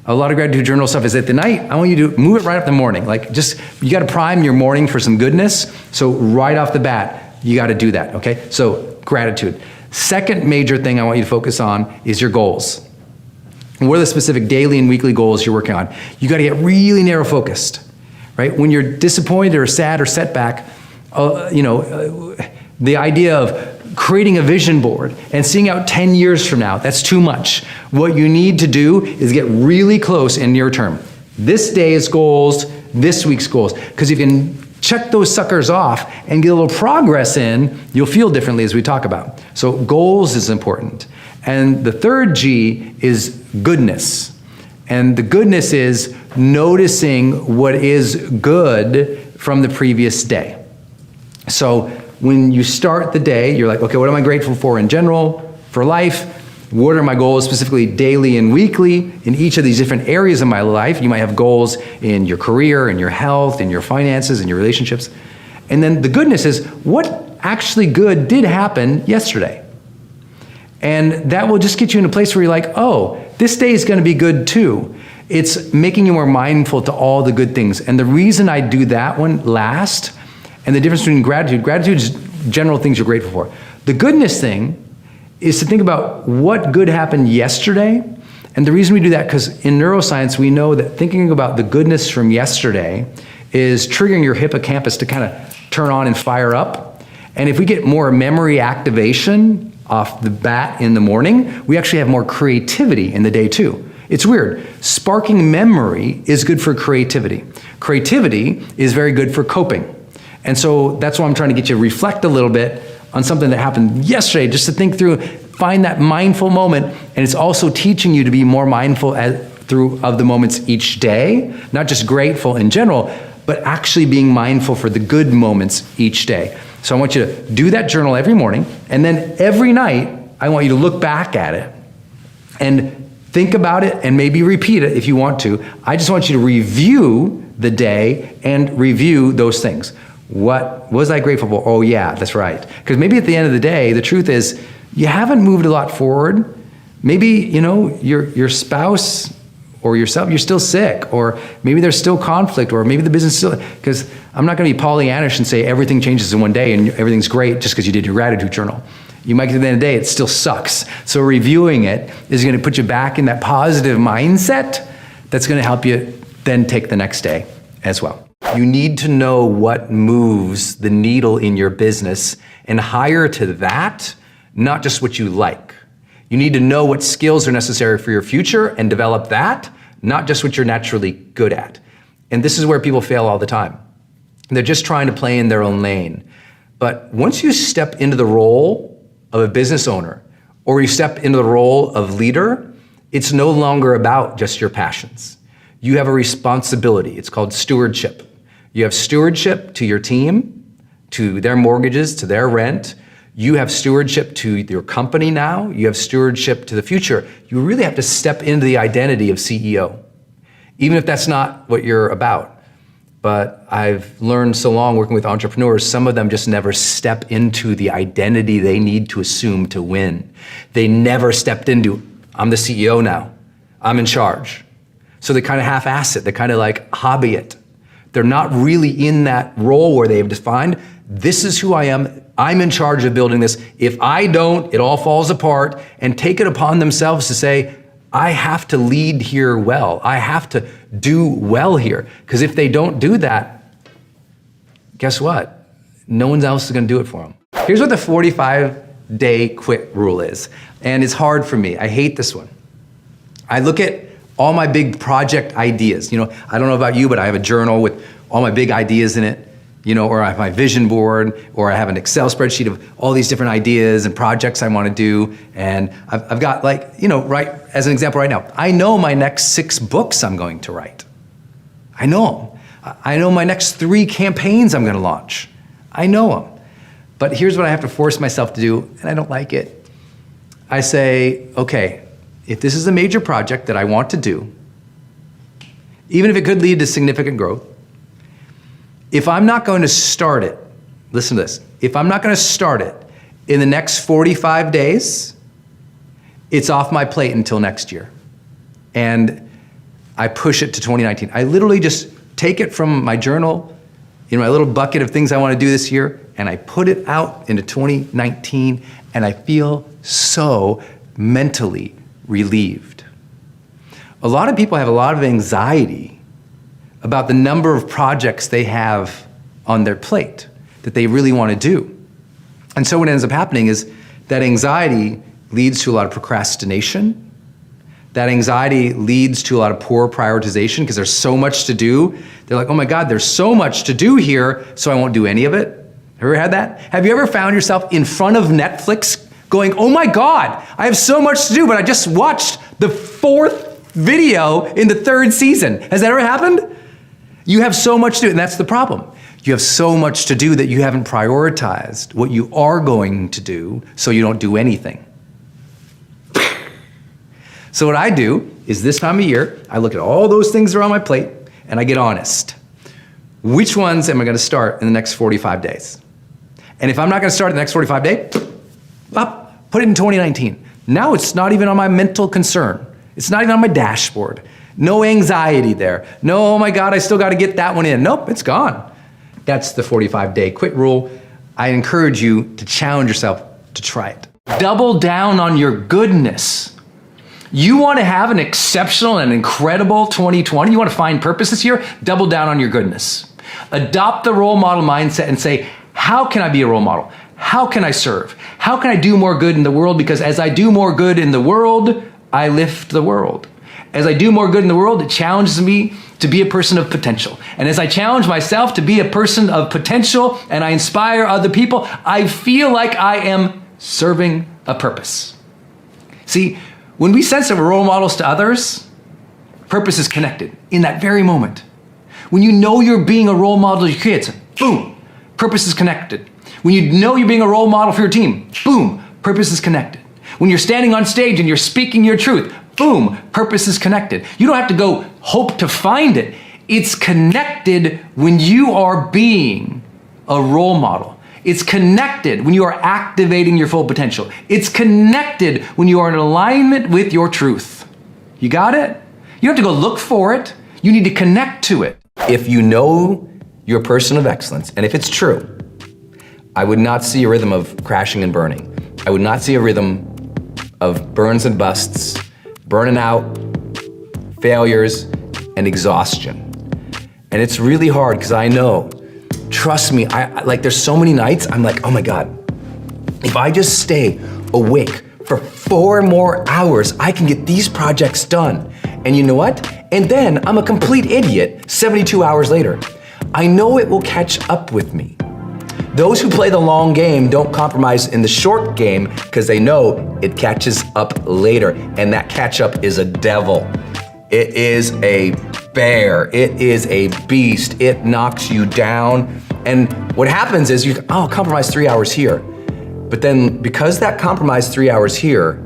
A lot of gratitude journal stuff is at the night. I want you to move it right up in the morning. Like just, you gotta prime your morning for some goodness. So right off the bat, you gotta do that, okay? So gratitude. Second major thing I want you to focus on is your goals. And what are the specific daily and weekly goals you're working on? You gotta get really narrow focused, right? When you're disappointed or sad or setback, the idea of creating a vision board and seeing out 10 years from now, that's too much. What you need to do is get really close in near term. This day's goals, this week's goals. Because if you can check those suckers off and get a little progress in, you'll feel differently as we talk about. So goals is important. And the third G is goodness. And the goodness is noticing what is good from the previous day. So when you start the day, you're like, okay, what am I grateful for in general, for life? What are my goals specifically daily and weekly in each of these different areas of my life? You might have goals in your career, in your health, in your finances, in your relationships. And then the goodness is, what actually good did happen yesterday? And that will just get you in a place where you're like, oh, this day is gonna be good too. It's making you more mindful to all the good things. And the reason I do that one last, and the difference between gratitude is general things you're grateful for. The goodness thing is to think about what good happened yesterday. And the reason we do that, because in neuroscience, we know that thinking about the goodness from yesterday is triggering your hippocampus to kind of turn on and fire up. And if we get more memory activation off the bat in the morning, we actually have more creativity in the day too. It's weird. Sparking memory is good for creativity. Creativity is very good for coping. And so that's why I'm trying to get you to reflect a little bit on something that happened yesterday, just to think through, find that mindful moment. And it's also teaching you to be more mindful of the moments each day, not just grateful in general, but actually being mindful for the good moments each day. So I want you to do that journal every morning, and then every night, I want you to look back at it and think about it and maybe repeat it if you want to. I just want you to review the day and review those things. What was I grateful for? Oh yeah, that's right. Because maybe at the end of the day, the truth is you haven't moved a lot forward. Maybe, your spouse or yourself, you're still sick, or maybe there's still conflict, or maybe the business still, because I'm not going to be Pollyannish and say everything changes in one day and everything's great just because you did your gratitude journal. You might get to the end of the day, it still sucks. So reviewing it is going to put you back in that positive mindset that's going to help you then take the next day as well. You need to know what moves the needle in your business and hire to that, not just what you like. You need to know what skills are necessary for your future and develop that, not just what you're naturally good at. And this is where people fail all the time. They're just trying to play in their own lane. But once you step into the role of a business owner, or you step into the role of leader, it's no longer about just your passions. You have a responsibility. It's called stewardship. You have stewardship to your team, to their mortgages, to their rent. You have stewardship to your company now. You have stewardship to the future. You really have to step into the identity of CEO, even if that's not what you're about. But I've learned so long working with entrepreneurs, some of them just never step into the identity they need to assume to win. They never stepped into, I'm the CEO now, I'm in charge. So they kind of half-ass it, they kind of like hobby it. They're not really in that role where they have defined, this is who I am, I'm in charge of building this. If I don't, it all falls apart, and take it upon themselves to say, I have to lead here well. I have to do well here. Because if they don't do that, guess what? No one else is going to do it for them. Here's what the 45-day quit rule is. And it's hard for me. I hate this one. I look at all my big project ideas. I don't know about you, but I have a journal with all my big ideas in it. Or I have my vision board, or I have an Excel spreadsheet of all these different ideas and projects I want to do. And I've got right, as an example right now, I know my next 6 books I'm going to write. I know them. I know my next 3 campaigns I'm going to launch. I know them. But here's what I have to force myself to do, and I don't like it. I say, okay, if this is a major project that I want to do, even if it could lead to significant growth, if I'm not going to start it, listen to this, if I'm not going to start it in the next 45 days, it's off my plate until next year. And I push it to 2019. I literally just take it from my journal, my little bucket of things I want to do this year, and I put it out into 2019, and I feel so mentally relieved. A lot of people have a lot of anxiety about the number of projects they have on their plate that they really want to do. And so what ends up happening is that anxiety leads to a lot of procrastination. That anxiety leads to a lot of poor prioritization because there's so much to do. They're like, oh my God, there's so much to do here, so I won't do any of it. Have you ever had that? Have you ever found yourself in front of Netflix going, oh my God, I have so much to do, but I just watched the 4th video in the 3rd season. Has that ever happened? You have so much to do, and that's the problem. You have so much to do that you haven't prioritized what you are going to do, so you don't do anything. So what I do is this time of year, I look at all those things that are on my plate, and I get honest. Which ones am I going to start in the next 45 days? And if I'm not going to start in the next 45 days, put it in 2019. Now it's not even on my mental concern. It's not even on my dashboard. No anxiety there. No, oh my God, I still got to get that one in. Nope, it's gone. That's the 45-day quit rule. I encourage you to challenge yourself to try it. Double down on your goodness. You want to have an exceptional and incredible 2020? You want to find purpose this year? Double down on your goodness. Adopt the role model mindset and say, how can I be a role model? How can I serve? How can I do more good in the world? Because as I do more good in the world, I lift the world. As I do more good in the world, it challenges me to be a person of potential. And as I challenge myself to be a person of potential and I inspire other people, I feel like I am serving a purpose. See, when we sense that we're role models to others, purpose is connected in that very moment. When you know you're being a role model to your kids, boom, purpose is connected. When you know you're being a role model for your team, boom, purpose is connected. When you're standing on stage and you're speaking your truth, boom, purpose is connected. You don't have to go hope to find it. It's connected when you are being a role model. It's connected when you are activating your full potential. It's connected when you are in alignment with your truth. You got it? You don't have to go look for it. You need to connect to it. If you know you're a person of excellence, and if it's true, I would not see a rhythm of crashing and burning. I would not see a rhythm of burns and busts, burning out, failures, and exhaustion. And it's really hard because I know, trust me, I there's so many nights I'm like, oh my God, if I just stay awake for 4 more hours, I can get these projects done. And you know what? And then I'm a complete idiot 72 hours later. I know it will catch up with me. Those who play the long game don't compromise in the short game because they know it catches up later. And that catch up is a devil. It is a bear. It is a beast. It knocks you down. And what happens is compromise 3 hours here. But then because that compromise 3 hours here,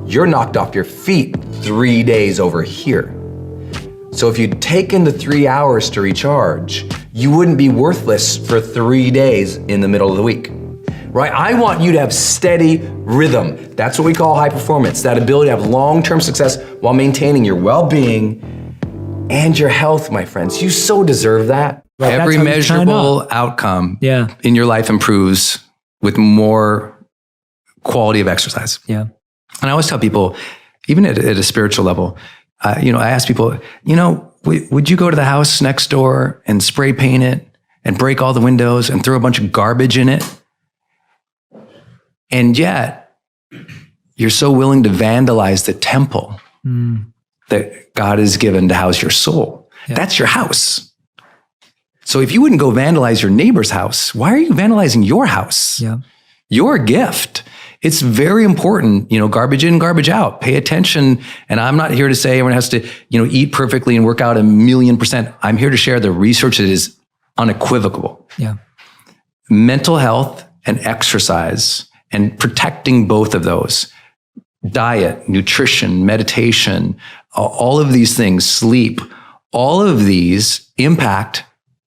you're knocked off your feet 3 days over here. So if you'd taken the 3 hours to recharge, you wouldn't be worthless for 3 days in the middle of the week, right? I want you to have steady rhythm. That's what we call high performance, that ability to have long-term success while maintaining your well-being and your health, my friends. You so deserve that. Right, Every measurable outcome in your life improves with more quality of exercise. Yeah. And I always tell people, even at a spiritual level, I ask people, would you go to the house next door and spray paint it and break all the windows and throw a bunch of garbage in it? And yet, you're so willing to vandalize the temple that God has given to house your soul. Yeah. That's your house. So if you wouldn't go vandalize your neighbor's house, why are you vandalizing your house? Yeah. Your gift. It's very important, garbage in, garbage out. Pay attention. And I'm not here to say everyone has to, eat perfectly and work out 1,000,000%. I'm here to share the research that is unequivocal. Yeah. Mental health and exercise and protecting both of those. Diet, nutrition, meditation, all of these things, sleep, all of these impact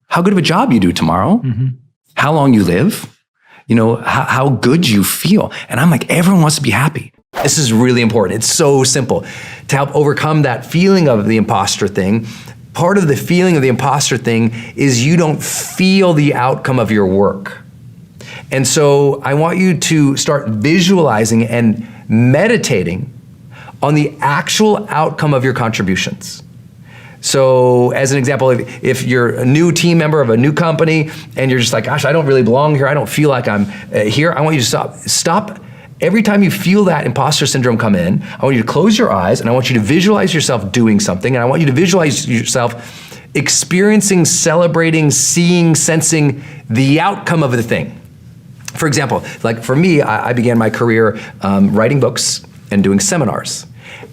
how good of a job you do tomorrow, how long you live, how good you feel. And I'm like, everyone wants to be happy. This is really important. It's so simple. To help overcome that feeling of the imposter thing, part of the feeling of the imposter thing is you don't feel the outcome of your work. And so I want you to start visualizing and meditating on the actual outcome of your contributions. So as an example, if you're a new team member of a new company and you're just like, gosh, I don't really belong here. I don't feel like I'm here. I want you to stop. Every time you feel that imposter syndrome come in, I want you to close your eyes and I want you to visualize yourself doing something. And I want you to visualize yourself experiencing, celebrating, seeing, sensing the outcome of the thing. For example, like for me, I began my career writing books and doing seminars.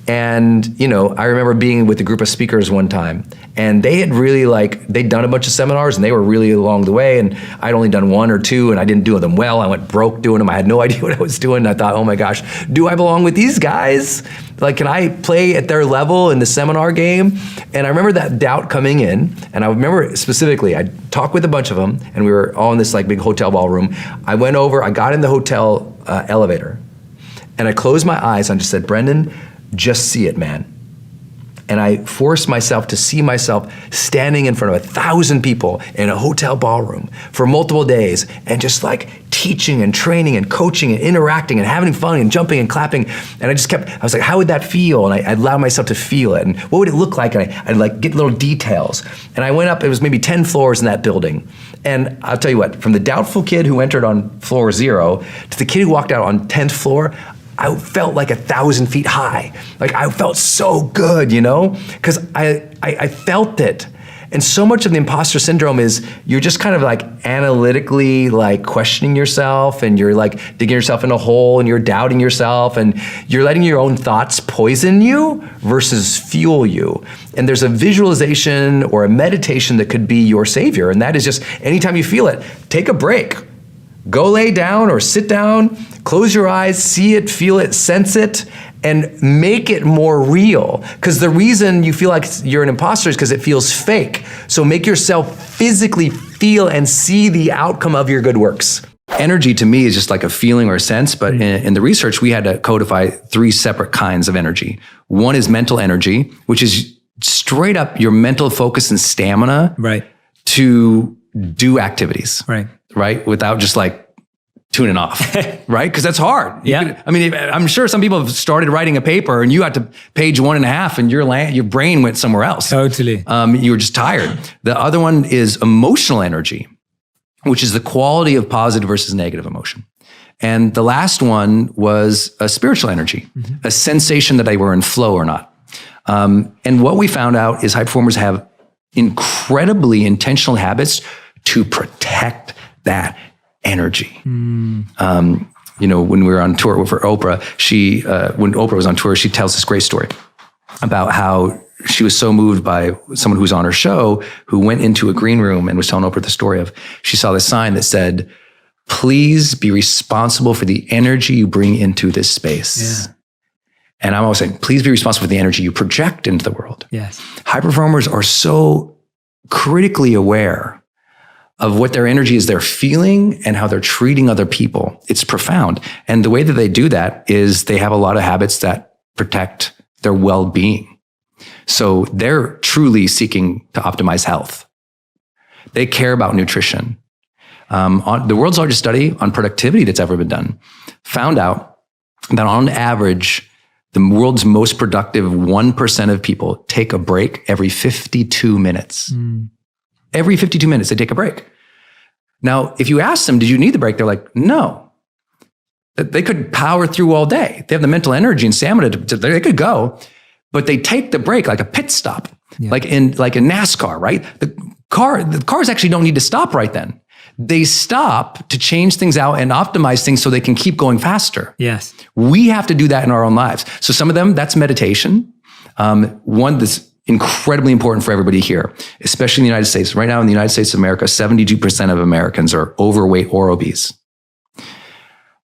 And, I remember being with a group of speakers one time and they had really they'd done a bunch of seminars and they were really along the way. And I'd only done 1 or 2 and I didn't do them well. I went broke doing them. I had no idea what I was doing. And I thought, oh my gosh, do I belong with these guys? Can I play at their level in the seminar game? And I remember that doubt coming in. And I remember specifically, I talked with a bunch of them and we were all in this big hotel ballroom. I went over, I got in the hotel elevator and I closed my eyes and I just said, Brendon, just see it, man. And I forced myself to see myself standing in front of 1,000 people in a hotel ballroom for multiple days and just teaching and training and coaching and interacting and having fun and jumping and clapping. And I was like, how would that feel? And I allowed myself to feel it. And what would it look like? And I'd get little details. And I went up, it was maybe 10 floors in that building. And I'll tell you what, from the doubtful kid who entered on floor 0 to the kid who walked out on 10th floor, I felt 1,000 feet high. I felt so good, because I felt it. And so much of the imposter syndrome is you're just kind of like analytically like questioning yourself, and you're like digging yourself in a hole, and you're doubting yourself, and you're letting your own thoughts poison you versus fuel you. And there's a visualization or a meditation that could be your savior. And that is just anytime you feel it, take a break. Go lay down or sit down, close your eyes, see it, feel it, sense it, and make it more real. Because the reason you feel like you're an imposter is because it feels fake. So make yourself physically feel and see the outcome of your good works. Energy to me is just like a feeling or a sense, but in the research, we had to codify 3 separate kinds of energy. One is mental energy, which is straight up your mental focus and stamina to do activities. Right? Without just like tuning off, right? Because that's hard. I mean, I'm sure some people have started writing a paper and you got to page 1.5 and your brain went somewhere else. Totally. You were just tired. The other one is emotional energy, which is the quality of positive versus negative emotion. And the last one was a spiritual energy, a sensation that they were in flow or not. And what we found out is high performers have incredibly intentional habits to protect that energy. You know, when we were on tour for Oprah, when Oprah was on tour, she tells this great story about how she was so moved by someone who was on her show who went into a green room and was telling Oprah the story of, she saw this sign that said, "Please be responsible for the energy you bring into this space." And I'm always saying, please be responsible for the energy you project into the world. High performers are so critically aware of what their energy is they're feeling and how they're treating other people. It's profound. And the way that they do that is they have a lot of habits that protect their well-being. So they're truly seeking to optimize health. They care about nutrition. The world's largest study on productivity that's ever been done found out that on average, the world's most productive 1% of people take a break every 52 minutes. Every 52 minutes, they take a break. Now, if you ask them, did you need the break? They're like, no. They could power through all day. They have the mental energy and stamina they could go, but they take the break like a pit stop, like in NASCAR, right? The cars actually don't need to stop right then. They stop to change things out and optimize things so they can keep going faster. We have to do that in our own lives. So some of them, that's meditation. One that's incredibly important for everybody here, especially in the United States. Right now in the United States of America, 72% of Americans are overweight or obese.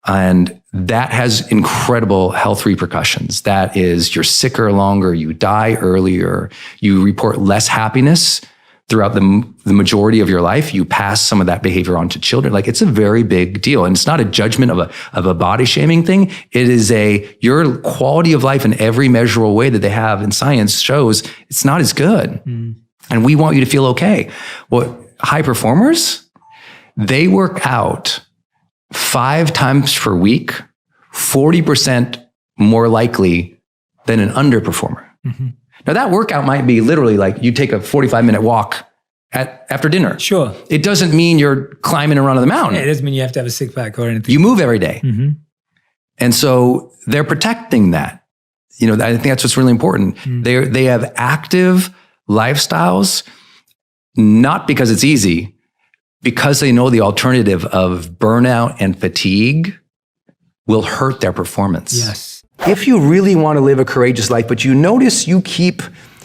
And that has incredible health repercussions. That is, you're sicker longer, you die earlier, you report less happiness throughout the majority of your life. You pass some of that behavior on to children. Like, it's a very big deal. And it's not a judgment of a body shaming thing. It is your quality of life in every measurable way that they have in science shows it's not as good. And we want you to feel okay. Well, high performers, they work out 5 times per week, 40% more likely than an underperformer. Now, that workout might be literally like you take a 45-minute walk after dinner. It doesn't mean you're climbing and running the mountain. It doesn't mean you have to have a six pack or anything. You move every day. And so they're protecting that. You know, I think that's what's really important. They have active lifestyles, not because it's easy, because they know the alternative of burnout and fatigue will hurt their performance. If you really want to live a courageous life, but you notice you keep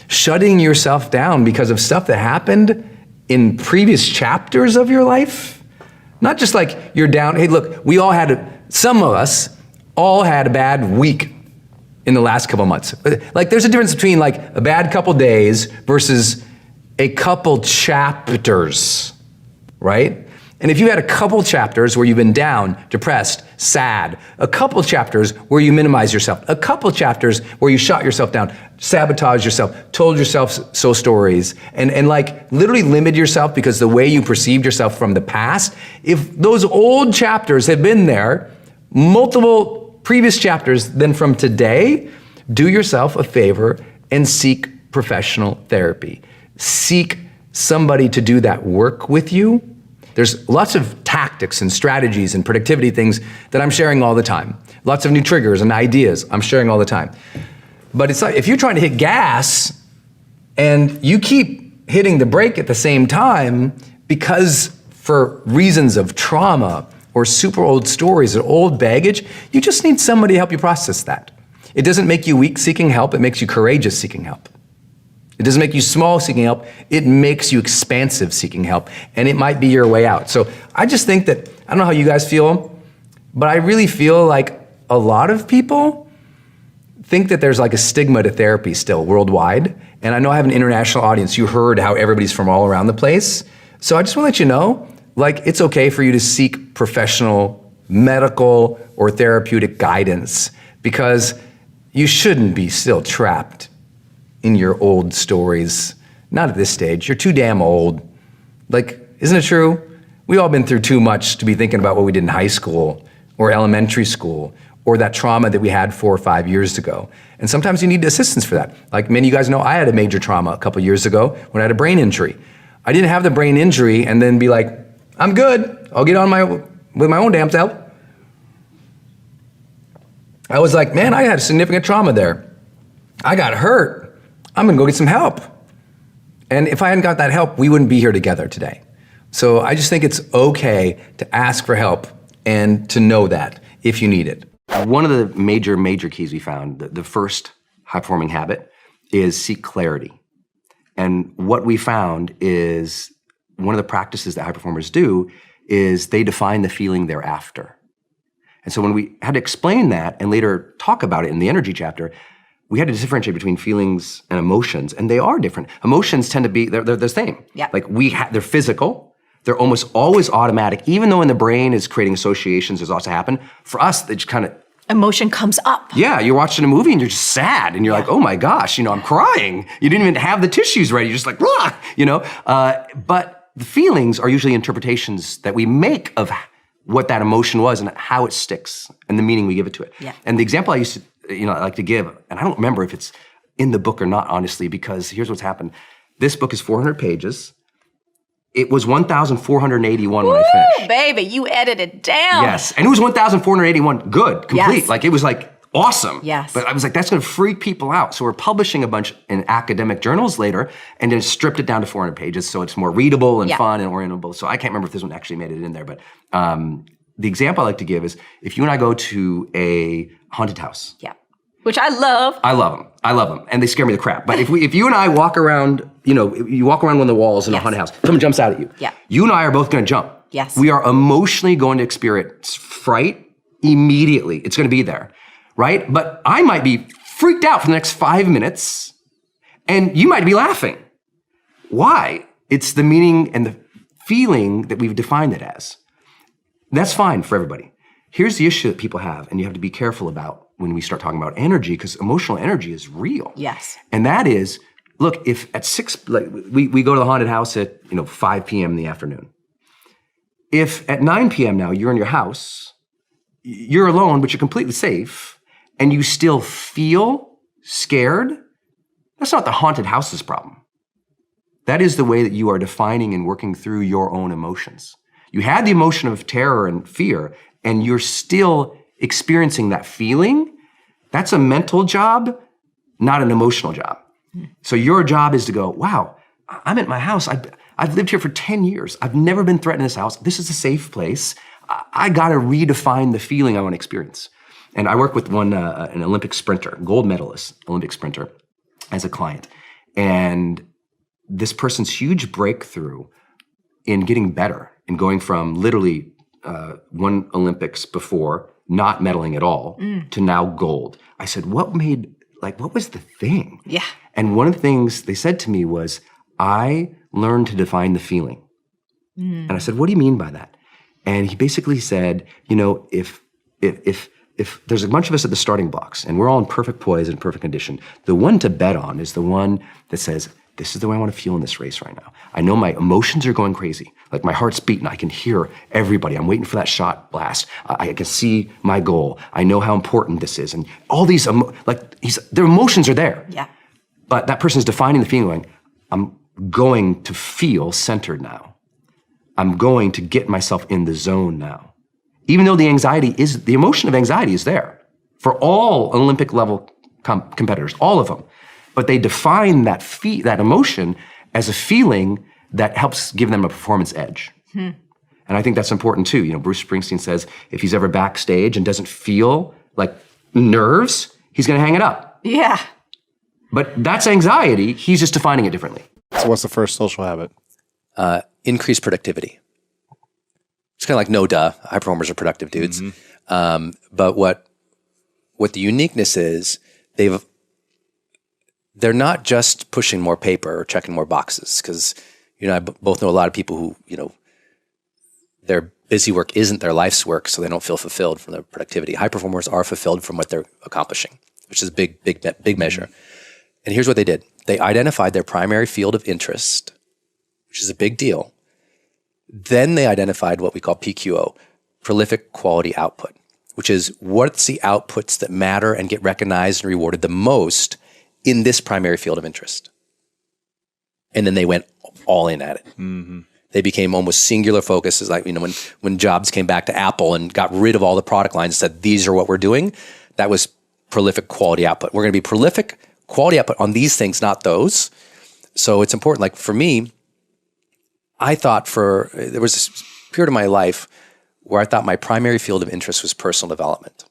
shutting yourself down because of stuff that happened in previous chapters of your life, not just like you're down. Hey, look, some of us all had a bad week in the last couple months. Like, there's a difference between like a bad couple days versus a couple chapters, right? And if you had a couple chapters where you've been down, depressed, sad, a couple chapters where you minimize yourself, a couple chapters where you shot yourself down, sabotaged yourself, told yourself so stories, and like literally limit yourself because the way you perceived yourself from the past, if those old chapters had been there, multiple previous chapters, then from today, do yourself a favor and seek professional therapy. Seek somebody to do that work with you. There's lots of tactics and strategies and productivity things that I'm sharing all the time. Lots of new triggers and ideas I'm sharing all the time. But it's like, if you're trying to hit gas and you keep hitting the brake at the same time because for reasons of trauma or super old stories or old baggage, you just need somebody to help you process that. It doesn't make you weak seeking help, it makes you courageous seeking help. It doesn't make you small seeking help, it makes you expansive seeking help, and it might be your way out. So I just think that, I don't know how you guys feel, but I really feel like a lot of people think that there's like a stigma to therapy still worldwide. And I know I have an international audience. You heard how everybody's from all around the place. So I just want to let you know, like, it's okay for you to seek professional, medical, or therapeutic guidance, because you shouldn't be still trapped in your old stories. Not at this stage. You're too damn old. Like, isn't it true? We all been through too much to be thinking about what we did in high school or elementary school or that trauma that we had 4 or 5 years ago. And sometimes you need assistance for that. Like many of you guys know, I had a major trauma a couple years ago when I had a brain injury. I didn't have the brain injury and then be like, I'm good, I'll get on with my own damn self. I was like, man, I had significant trauma there. I got hurt. I'm gonna go get some help. And if I hadn't got that help, we wouldn't be here together today. So I just think it's okay to ask for help and to know that if you need it. One of the major keys we found, the first high-performing habit, is seek clarity. And what we found is one of the practices that high performers do is they define the feeling they're after. And so when we had to explain that and later talk about it in the energy chapter, we had to differentiate between feelings and emotions, and they are different. Emotions tend to be, they're the same. Yeah. Like they're physical, they're almost always automatic, even though in the brain is creating associations, there's lots to happen. For us, they just kind of, emotion comes up. yeah, you're watching a movie and you're just sad and you're like, oh my gosh, I'm crying. You didn't even have the tissues ready. You're just like, rah, but the feelings are usually interpretations that we make of what that emotion was and how it sticks and the meaning we give it to it. Yeah. And the example I used to, I like to give, and I don't remember if it's in the book or not, honestly, because here's what's happened. This book is 400 pages. It was 1,481 when I finished. Baby, you edited it down. Yes, and it was 1,481 good, complete. Yes. Like it was like awesome. Yes. But I was like, that's gonna freak people out. So we're publishing a bunch in academic journals later and then stripped it down to 400 pages so it's more readable and fun and orientable. So I can't remember if this one actually made it in there, but the example I like to give is if you and I go to a haunted house. Yeah. Which I love. I love them. And they scare me the crap. But if you and I walk around, you walk around one of the walls in a haunted house, someone jumps out at you. Yeah. You and I are both gonna jump. Yes. We are emotionally going to experience fright immediately. It's gonna be there, right? But I might be freaked out for the next 5 minutes and you might be laughing. Why? It's the meaning and the feeling that we've defined it as. That's fine for everybody. Here's the issue that people have, and you have to be careful about when we start talking about energy, because emotional energy is real. Yes. And that is, look, if at 6, like we go to the haunted house at 5 p.m. in the afternoon. If at 9 p.m. now you're in your house, you're alone, but you're completely safe, and you still feel scared, that's not the haunted house's problem. That is the way that you are defining and working through your own emotions. You had the emotion of terror and fear, and you're still experiencing that feeling. That's a mental job, not an emotional job. So your job is to go, wow, I'm at my house. I've lived here for 10 years. I've never been threatened in this house. This is a safe place. I gotta redefine the feeling I wanna experience. And I work with an Olympic sprinter, gold medalist, Olympic sprinter, as a client. And this person's huge breakthrough in getting better and going from literally won Olympics before, not medaling at all, to now gold. I said, what was the thing? Yeah. And one of the things they said to me was, I learned to define the feeling. And I said, what do you mean by that? And he basically said, if there's a bunch of us at the starting blocks and we're all in perfect poise and perfect condition, the one to bet on is the one that says, this is the way I want to feel in this race right now. I know my emotions are going crazy. Like my heart's beating. I can hear everybody. I'm waiting for that shot blast. I can see my goal. I know how important this is. And all these, their emotions are there. Yeah. But that person's defining the feeling going, I'm going to feel centered now. I'm going to get myself in the zone now. Even though the emotion of anxiety is there for all Olympic level competitors, all of them. But they define that emotion as a feeling that helps give them a performance edge. And I think that's important too. You know, Bruce Springsteen says if he's ever backstage and doesn't feel like nerves, he's going to hang it up. Yeah. But that's anxiety. He's just defining it differently. So what's the first social habit? Increased productivity. It's kind of like no duh. High performers are productive dudes. But what the uniqueness is, they're not just pushing more paper or checking more boxes, because you know I both know a lot of people who, you know, their busy work isn't their life's work, so they don't feel fulfilled from their productivity. High performers are fulfilled from what they're accomplishing, which is a big measure. And here's what they did. They identified their primary field of interest, which is a big deal. Then they identified what we call PQO, prolific quality output, which is what's the outputs that matter and get recognized and rewarded the most in this primary field of interest. And then they went all in at it. They became almost singular focuses. Like, you know, when Jobs came back to Apple and got rid of all the product lines and said, these are what we're doing, that was prolific quality output. We're going to be prolific quality output on these things, not those. So it's important. Like for me, I thought there was this period of my life where I thought my primary field of interest was personal development.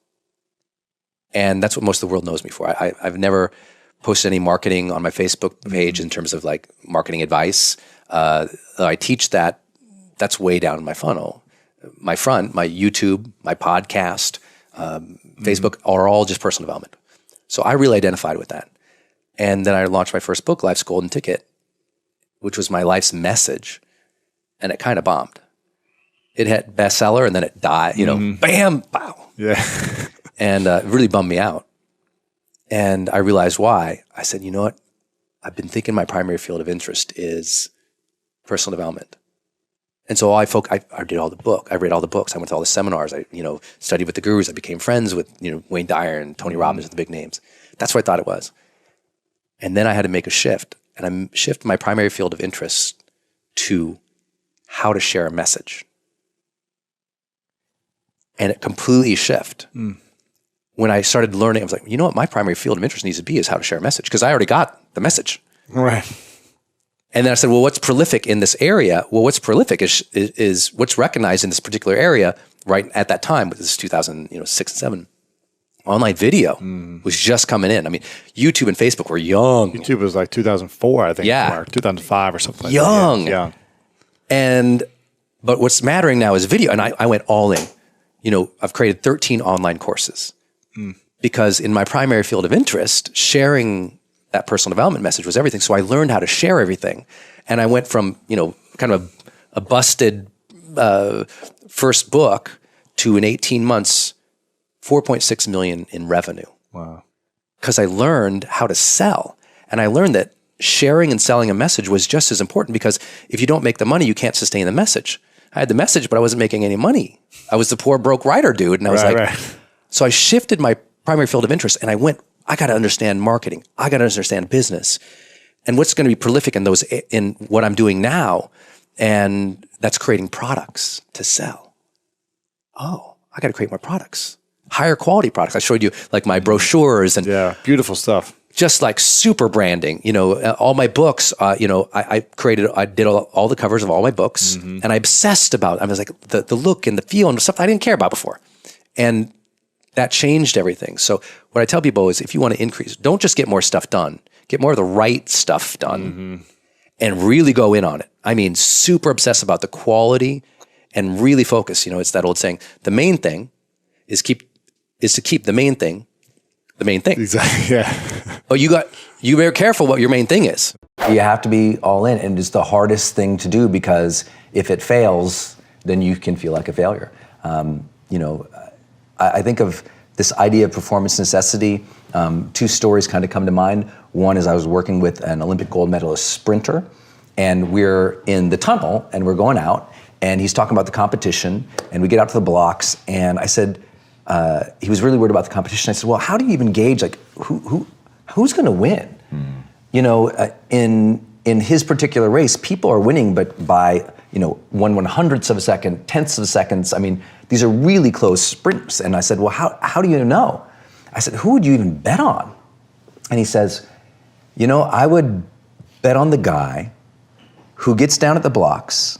And that's what most of the world knows me for. I've never posted any marketing on my Facebook page in terms of like marketing advice. I teach that. That's way down in my funnel. My YouTube, my podcast, Facebook are all just personal development. So I really identified with that. And then I launched my first book, Life's Golden Ticket, which was my life's message. And it kind of bombed. It hit bestseller and then it died, you know, bam, pow. Yeah. And it really bummed me out. And I realized why. I said, you know what? I've been thinking my primary field of interest is personal development. And so I did all the book. I read all the books. I went to all the seminars. I, you know, studied with the gurus. I became friends with, you know, Wayne Dyer and Tony Robbins, the big names. That's what I thought it was. And then I had to make a shift. And I shifted my primary field of interest to how to share a message. And it completely shifted. When I started learning, I was like, you know what my primary field of interest needs to be is how to share a message, because I already got the message. Right. And then I said, well, what's prolific in this area? Well, what's prolific is what's recognized in this particular area right at that time, this is 2006 and 2007. Online video was just coming in. I mean, YouTube and Facebook were young. YouTube was like 2004, I think. Yeah. Or 2005 or something like young. that. Young. But what's mattering now is video. And I went all in. You know, I've created 13 online courses because in my primary field of interest, sharing that personal development message was everything. So I learned how to share everything. And I went from, you know, kind of a busted first book to in 18 months, 4.6 million in revenue. Wow. Because I learned how to sell. And I learned that sharing and selling a message was just as important, because if you don't make the money, you can't sustain the message. I had the message, but I wasn't making any money. I was the poor, broke writer dude. And I was so I shifted my primary field of interest and I went, I got to understand marketing. I got to understand business and what's going to be prolific in what I'm doing now. And that's creating products to sell. Oh, I got to create more products, higher quality products. I showed you like my brochures and beautiful stuff. Just like super branding, you know, all my books, you know, I did all the covers of all my books and I obsessed about, I was like the look and the feel and stuff I didn't care about before. And that changed everything. So what I tell people is if you want to increase, don't just get more stuff done, get more of the right stuff done and really go in on it. I mean, super obsessed about the quality and really focus. You know, it's that old saying, the main thing is to keep the main thing the main thing. Exactly. Yeah. But you very careful what your main thing is. You have to be all in, and it's the hardest thing to do, because if it fails, then you can feel like a failure. You know, I think of this idea of performance necessity. Two stories kind of come to mind. One is I was working with an Olympic gold medalist sprinter, and we're in the tunnel and we're going out, and he's talking about the competition, and we get out to the blocks, and I said, he was really worried about the competition. I said, well, how do you even gauge like who's going to win? You know, in his particular race, people are winning, but by, you know, 1/100th of a second, tenths of seconds. I mean, these are really close sprints. And I said, well, how do you know? I said, who would you even bet on? And he says, you know, I would bet on the guy who gets down at the blocks,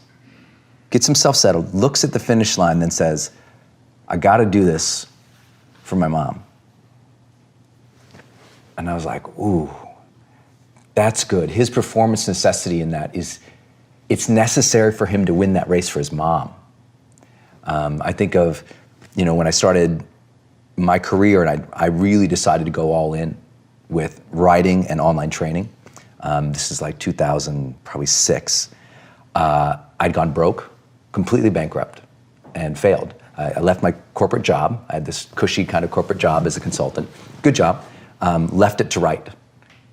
gets himself settled, looks at the finish line, then says, I gotta do this for my mom. And I was like, ooh, that's good. His performance necessity in that is, it's necessary for him to win that race for his mom. I think of, when I started my career and I really decided to go all in with writing and online training. This is like 2006. I'd gone broke, completely bankrupt, and failed. I left my corporate job. I had this cushy kind of corporate job as a consultant. Good job. Left it to write.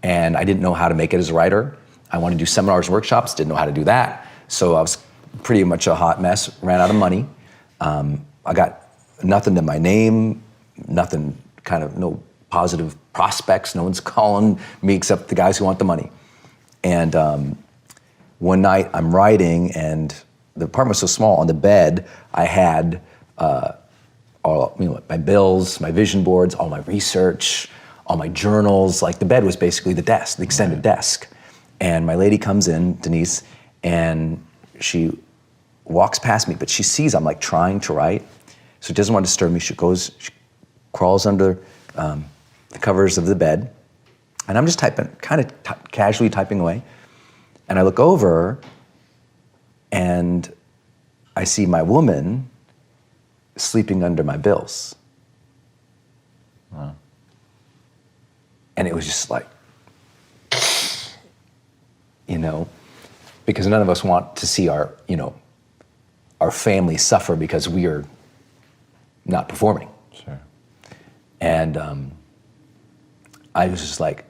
And I didn't know how to make it as a writer. I wanted to do seminars and workshops, didn't know how to do that. So I was pretty much a hot mess, ran out of money. I got nothing to my name, nothing, no positive prospects. No one's calling me except the guys who want the money. And one night I'm writing, and the apartment was so small. On the bed, I had my bills, my vision boards, all my research, all my journals. Like the bed was basically the desk, the extended desk. And my lady comes in, Denise, and she walks past me, but she sees I'm like trying to write. So she doesn't want to disturb me. She crawls under the covers of the bed. And I'm just typing, casually typing away. And I look over and I see my woman sleeping under my bills. Wow. And it was just like, because none of us want to see our family suffer because we are not performing. Sure. And I was just like,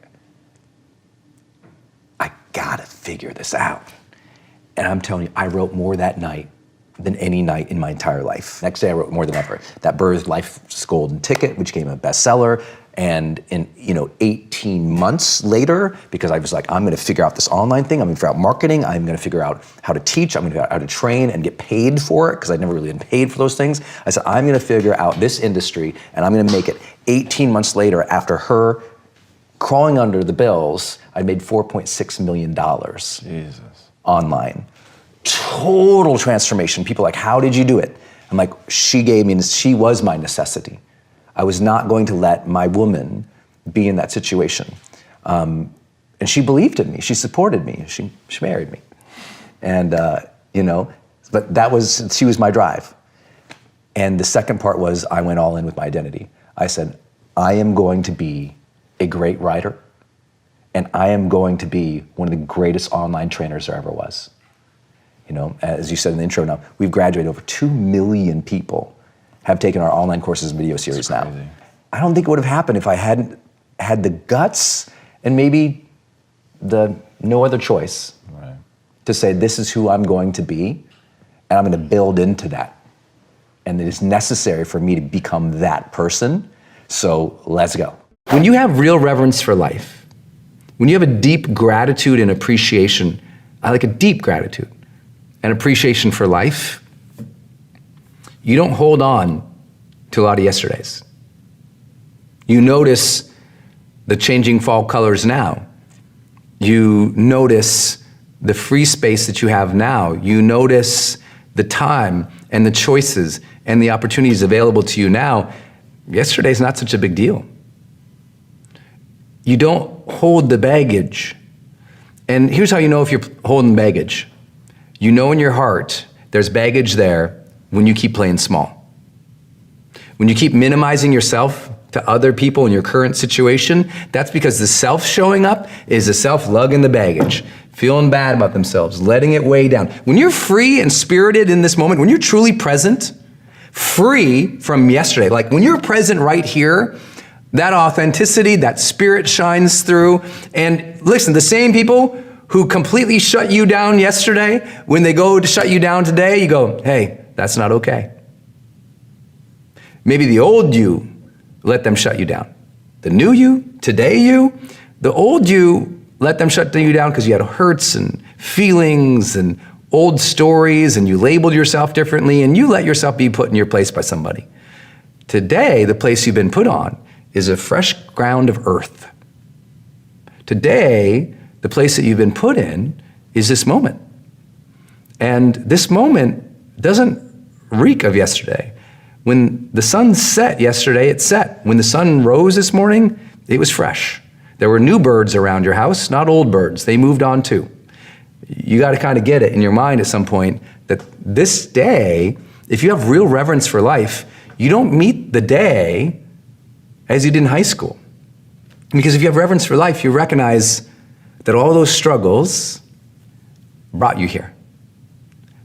I gotta figure this out. And I'm telling you, I wrote more that night than any night in my entire life. Next day I wrote more than ever. That birthed Life's Golden Ticket, which became a bestseller. And in 18 months later, because I was like, I'm gonna figure out this online thing, I'm gonna figure out marketing, I'm gonna figure out how to teach, I'm gonna figure out how to train and get paid for it, because I'd never really been paid for those things. I said, I'm gonna figure out this industry and I'm gonna make it. 18 months later, after her crawling under the bills, I made $4.6 million Jesus. Online. Total transformation. People are like, how did you do it? I'm like, she was my necessity. I was not going to let my woman be in that situation. And she believed in me, she supported me, she married me. And, but she was my drive. And the second part was I went all in with my identity. I said, I am going to be a great writer, and I am going to be one of the greatest online trainers there ever was. As you said in the intro now, we've graduated over 2 million people have taken our online courses and video series now. I don't think it would have happened if I hadn't had the guts and maybe no other choice to say, this is who I'm going to be, and I'm going to build into that. And it is necessary for me to become that person, so let's go. When you have real reverence for life, when you have a deep gratitude and appreciation, I like a deep gratitude and appreciation for life, you don't hold on to a lot of yesterdays. You notice the changing fall colors now. You notice the free space that you have now. You notice the time and the choices and the opportunities available to you now. Yesterday's not such a big deal. You don't hold the baggage. And here's how you know if you're holding baggage. You know in your heart there's baggage there when you keep playing small. When you keep minimizing yourself to other people in your current situation, that's because the self showing up is the self lugging the baggage, feeling bad about themselves, letting it weigh down. When you're free and spirited in this moment, when you're truly present, free from yesterday, like when you're present right here, that authenticity, that spirit shines through. And listen, the same people who completely shut you down yesterday, when they go to shut you down today, you go, hey, that's not okay. Maybe the old you, let them shut you down. The new you, today you, the old you, let them shut you down because you had hurts and feelings and old stories and you labeled yourself differently and you let yourself be put in your place by somebody. Today, the place you've been put on is a fresh ground of earth. Today, the place that you've been put in is this moment. And this moment doesn't reek of yesterday. When the sun set yesterday, it set. When the sun rose this morning, it was fresh. There were new birds around your house, not old birds. They moved on too. You got to kind of get it in your mind at some point that this day, if you have real reverence for life, you don't meet the day as you did in high school. Because if you have reverence for life, you recognize that all those struggles brought you here.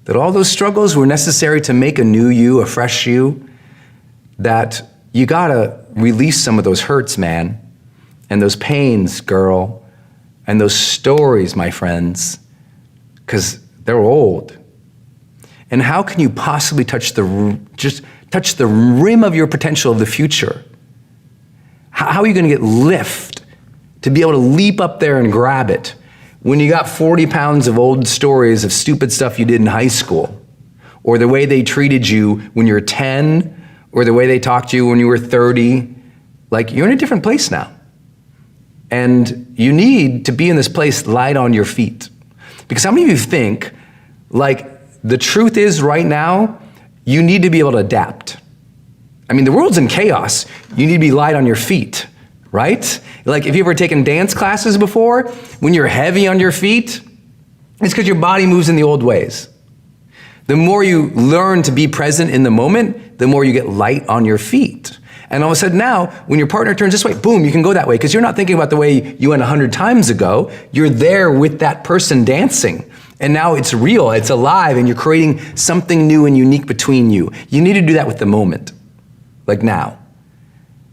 That all those struggles were necessary to make a new you, a fresh you, that you gotta release some of those hurts, man, and those pains, girl, and those stories, my friends, because they're old. And how can you possibly touch the rim of your potential of the future? How are you gonna get lift to be able to leap up there and grab it when you got 40 pounds of old stories of stupid stuff you did in high school, or the way they treated you when you were 10, or the way they talked to you when you were 30? Like, you're in a different place now. And you need to be in this place light on your feet. Because how many of you think, like, the truth is right now, you need to be able to adapt? I mean, the world's in chaos. You need to be light on your feet, right? Like, if you've ever taken dance classes before, when you're heavy on your feet, it's because your body moves in the old ways. The more you learn to be present in the moment, the more you get light on your feet. And all of a sudden now, when your partner turns this way, boom, you can go that way, because you're not thinking about the way you went 100 times ago. You're there with that person dancing. And now it's real, it's alive, and you're creating something new and unique between you. You need to do that with the moment, like now.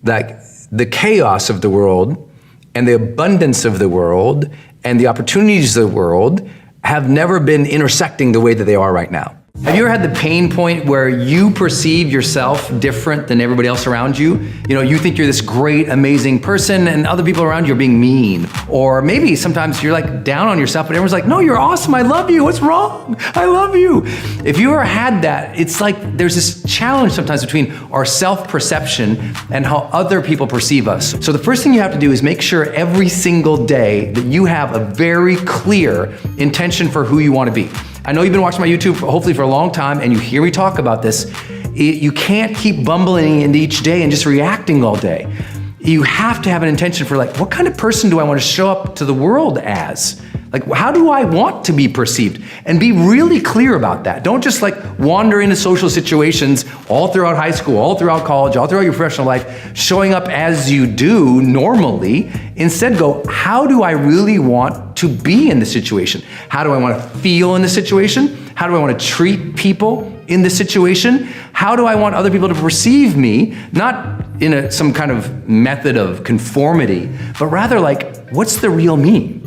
Like, the chaos of the world and the abundance of the world and the opportunities of the world have never been intersecting the way that they are right now. Have you ever had the pain point where you perceive yourself different than everybody else around you? You know, you think you're this great, amazing person, and other people around you are being mean. Or maybe sometimes you're like down on yourself, but everyone's like, no, you're awesome, I love you, what's wrong? I love you. If you ever had that, it's like there's this challenge sometimes between our self-perception and how other people perceive us. So the first thing you have to do is make sure every single day that you have a very clear intention for who you want to be. I know you've been watching my YouTube hopefully for a long time, and you hear me talk about this. You can't keep bumbling into each day and just reacting all day. You have to have an intention for, like, what kind of person do I want to show up to the world as? Like, how do I want to be perceived? And be really clear about that. Don't just like wander into social situations all throughout high school, all throughout college, all throughout your professional life, showing up as you do normally. Instead go, how do I really want to be in the situation? How do I want to feel in the situation? How do I want to treat people in the situation? How do I want other people to perceive me? Not in some kind of method of conformity, but rather like, what's the real me?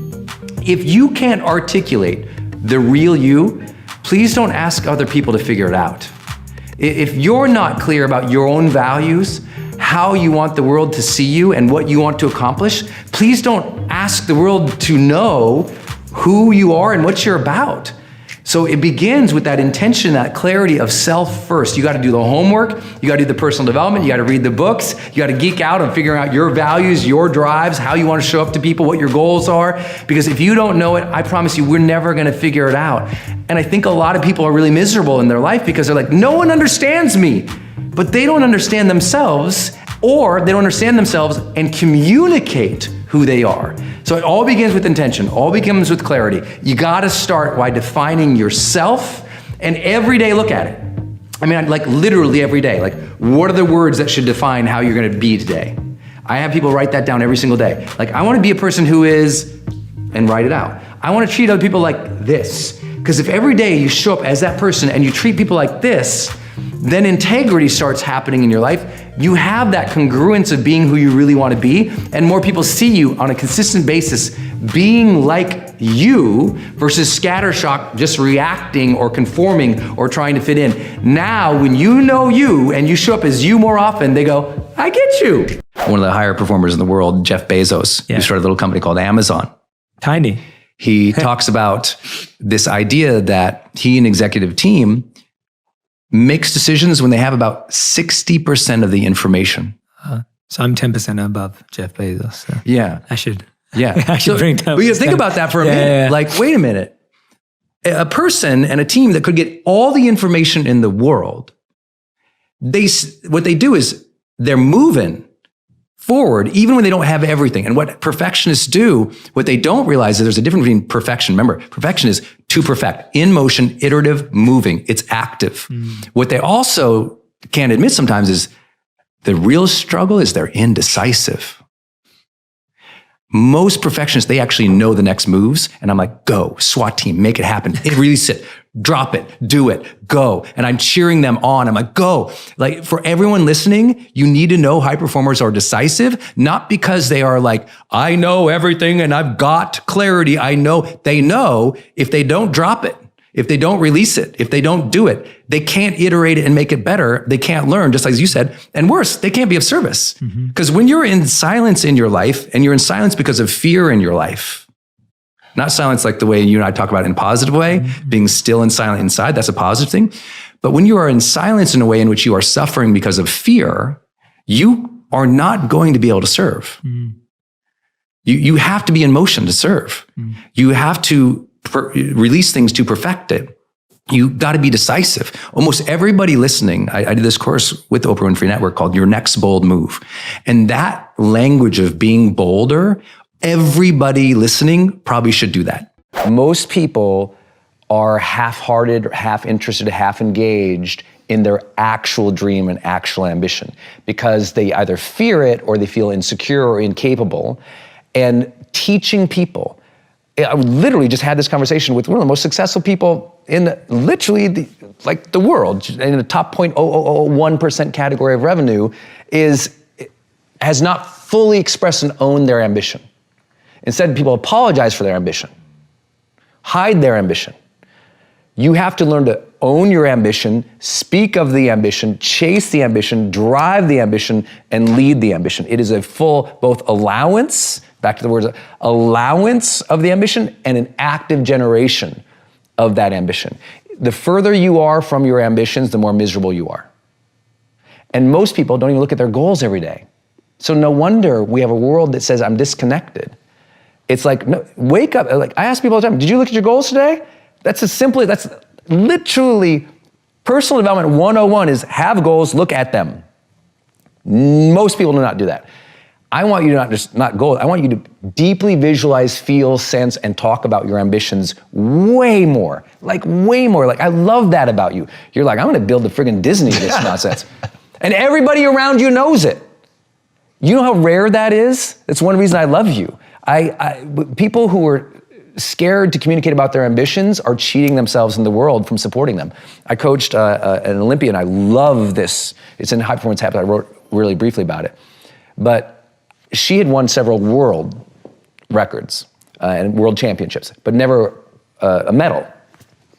If you can't articulate the real you, please don't ask other people to figure it out. If you're not clear about your own values, how you want the world to see you and what you want to accomplish, please don't ask the world to know who you are and what you're about. So it begins with that intention, that clarity of self first. You got to do the homework, you got to do the personal development, you got to read the books, you got to geek out on figuring out your values, your drives, how you want to show up to people, what your goals are. Because if you don't know it, I promise you, we're never going to figure it out. And I think a lot of people are really miserable in their life because they're like, no one understands me. But they don't understand themselves, or they don't understand themselves and communicate who they are. So it all begins with intention, all begins with clarity. You gotta start by defining yourself, and every day look at it. I mean, like literally every day. Like, what are the words that should define how you're gonna be today? I have people write that down every single day. Like, I wanna be a person who is, and write it out. I wanna treat other people like this. Because if every day you show up as that person and you treat people like this, then integrity starts happening in your life. You have that congruence of being who you really want to be, and more people see you on a consistent basis being like you versus scattershot, just reacting or conforming or trying to fit in. Now, when you know you and you show up as you more often, they go, I get you. One of the higher performers in the world, Jeff Bezos, who started a little company called Amazon. Tiny. He talks about this idea that he and executive team makes decisions when they have about 60% of the information. So I'm 10% above Jeff Bezos. So yeah. I should bring that. But you think about that for a minute. Yeah. Like, wait a minute. A person and a team that could get all the information in the world, what they do is they're moving forward even when they don't have everything. And what perfectionists do, what they don't realize is there's a difference between perfection. Remember, perfection is to perfect, in motion, iterative, moving. It's active. What they also can't admit sometimes is the real struggle is they're indecisive. Most perfectionists, they actually know the next moves. And I'm like, go, SWAT team, make it happen. Release it, drop it, do it, go. And I'm cheering them on. I'm like, go. Like, for everyone listening, you need to know high performers are decisive, not because they are like, I know everything and I've got clarity. They know if they don't drop it, if they don't release it, if they don't do it, they can't iterate it and make it better. They can't learn, just like you said. And worse, they can't be of service. Because when you're in silence in your life, and you're in silence because of fear in your life, not silence like the way you and I talk about it in a positive way, being still and silent inside, that's a positive thing. But when you are in silence in a way in which you are suffering because of fear, you are not going to be able to serve. You have to be in motion to serve. You have to release things to perfect it. You got to be decisive. Almost everybody listening, I did this course with the Oprah Winfrey Network called Your Next Bold Move. And that language of being bolder, everybody listening probably should do that. Most people are half-hearted, half interested, half engaged in their actual dream and actual ambition because they either fear it or they feel insecure or incapable. And teaching people, I literally just had this conversation with one of the most successful people in the world, in the top 0.0001% category of revenue, has not fully expressed and owned their ambition. Instead, people apologize for their ambition, hide their ambition. You have to learn to own your ambition, speak of the ambition, chase the ambition, drive the ambition, and lead the ambition. It is a full both allowance, back to the words, allowance of the ambition and an active generation of that ambition. The further you are from your ambitions, the more miserable you are. And most people don't even look at their goals every day. So no wonder we have a world that says, I'm disconnected. It's like, no, wake up. Like, I ask people all the time, did you look at your goals today? That's literally personal development 101 is have goals, look at them. Most people do not do that. I want you to not goals. I want you to deeply visualize, feel, sense, and talk about your ambitions way more. Like I love that about you. You're like, I'm gonna build the friggin' Disney of this nonsense. And everybody around you knows it. You know how rare that is? That's one reason I love you. People who are scared to communicate about their ambitions are cheating themselves in the world from supporting them. I coached an Olympian. I love this. It's in High Performance Habits. I wrote really briefly about it. But she had won several world records and world championships, but never a medal.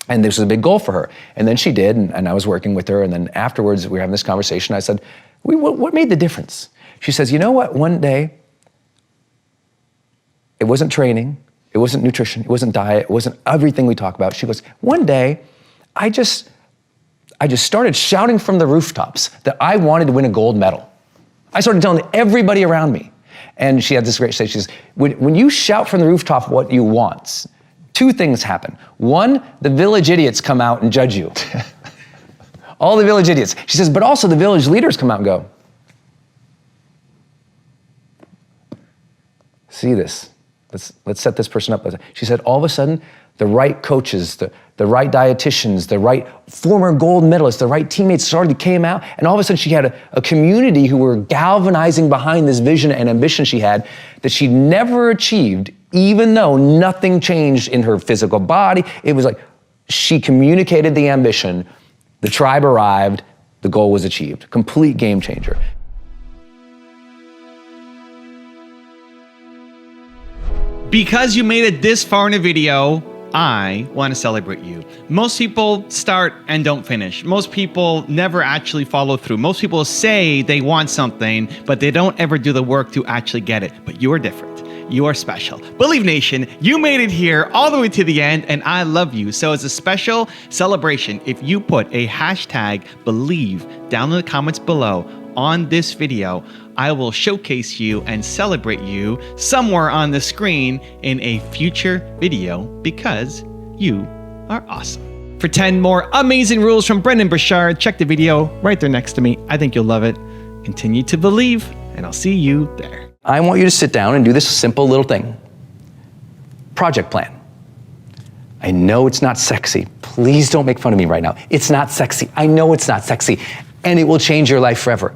And this was a big goal for her. And then she did, and I was working with her. And then afterwards, we were having this conversation. I said, what made the difference? She says, you know what? One day, it wasn't training, it wasn't nutrition, it wasn't diet, it wasn't everything we talk about. She goes, one day, I just started shouting from the rooftops that I wanted to win a gold medal. I started telling everybody around me. And she had this great say, she says, when you shout from the rooftop what you want, two things happen. One, the village idiots come out and judge you. All the village idiots. She says, but also the village leaders come out and go, see this, let's set this person up. She said, all of a sudden, the right coaches, the right dietitians, the right former gold medalists, the right teammates came out, and all of a sudden she had a community who were galvanizing behind this vision and ambition she had that she never achieved, even though nothing changed in her physical body. It was like she communicated the ambition, the tribe arrived, the goal was achieved. Complete game changer. Because you made it this far in a video, I want to celebrate you. Most people start and don't finish. Most people never actually follow through. Most people say they want something, but they don't ever do the work to actually get it. But you are different. You are special. Believe Nation, you made it here all the way to the end, and I love you. So as a special celebration, if you put a hashtag believe down in the comments below on this video, I will showcase you and celebrate you somewhere on the screen in a future video because you are awesome. For 10 more amazing rules from Brendon Burchard, check the video right there next to me. I think you'll love it. Continue to believe, and I'll see you there. I want you to sit down and do this simple little thing. Project plan. I know it's not sexy. Please don't make fun of me right now. It's not sexy. I know it's not sexy. And it will change your life forever.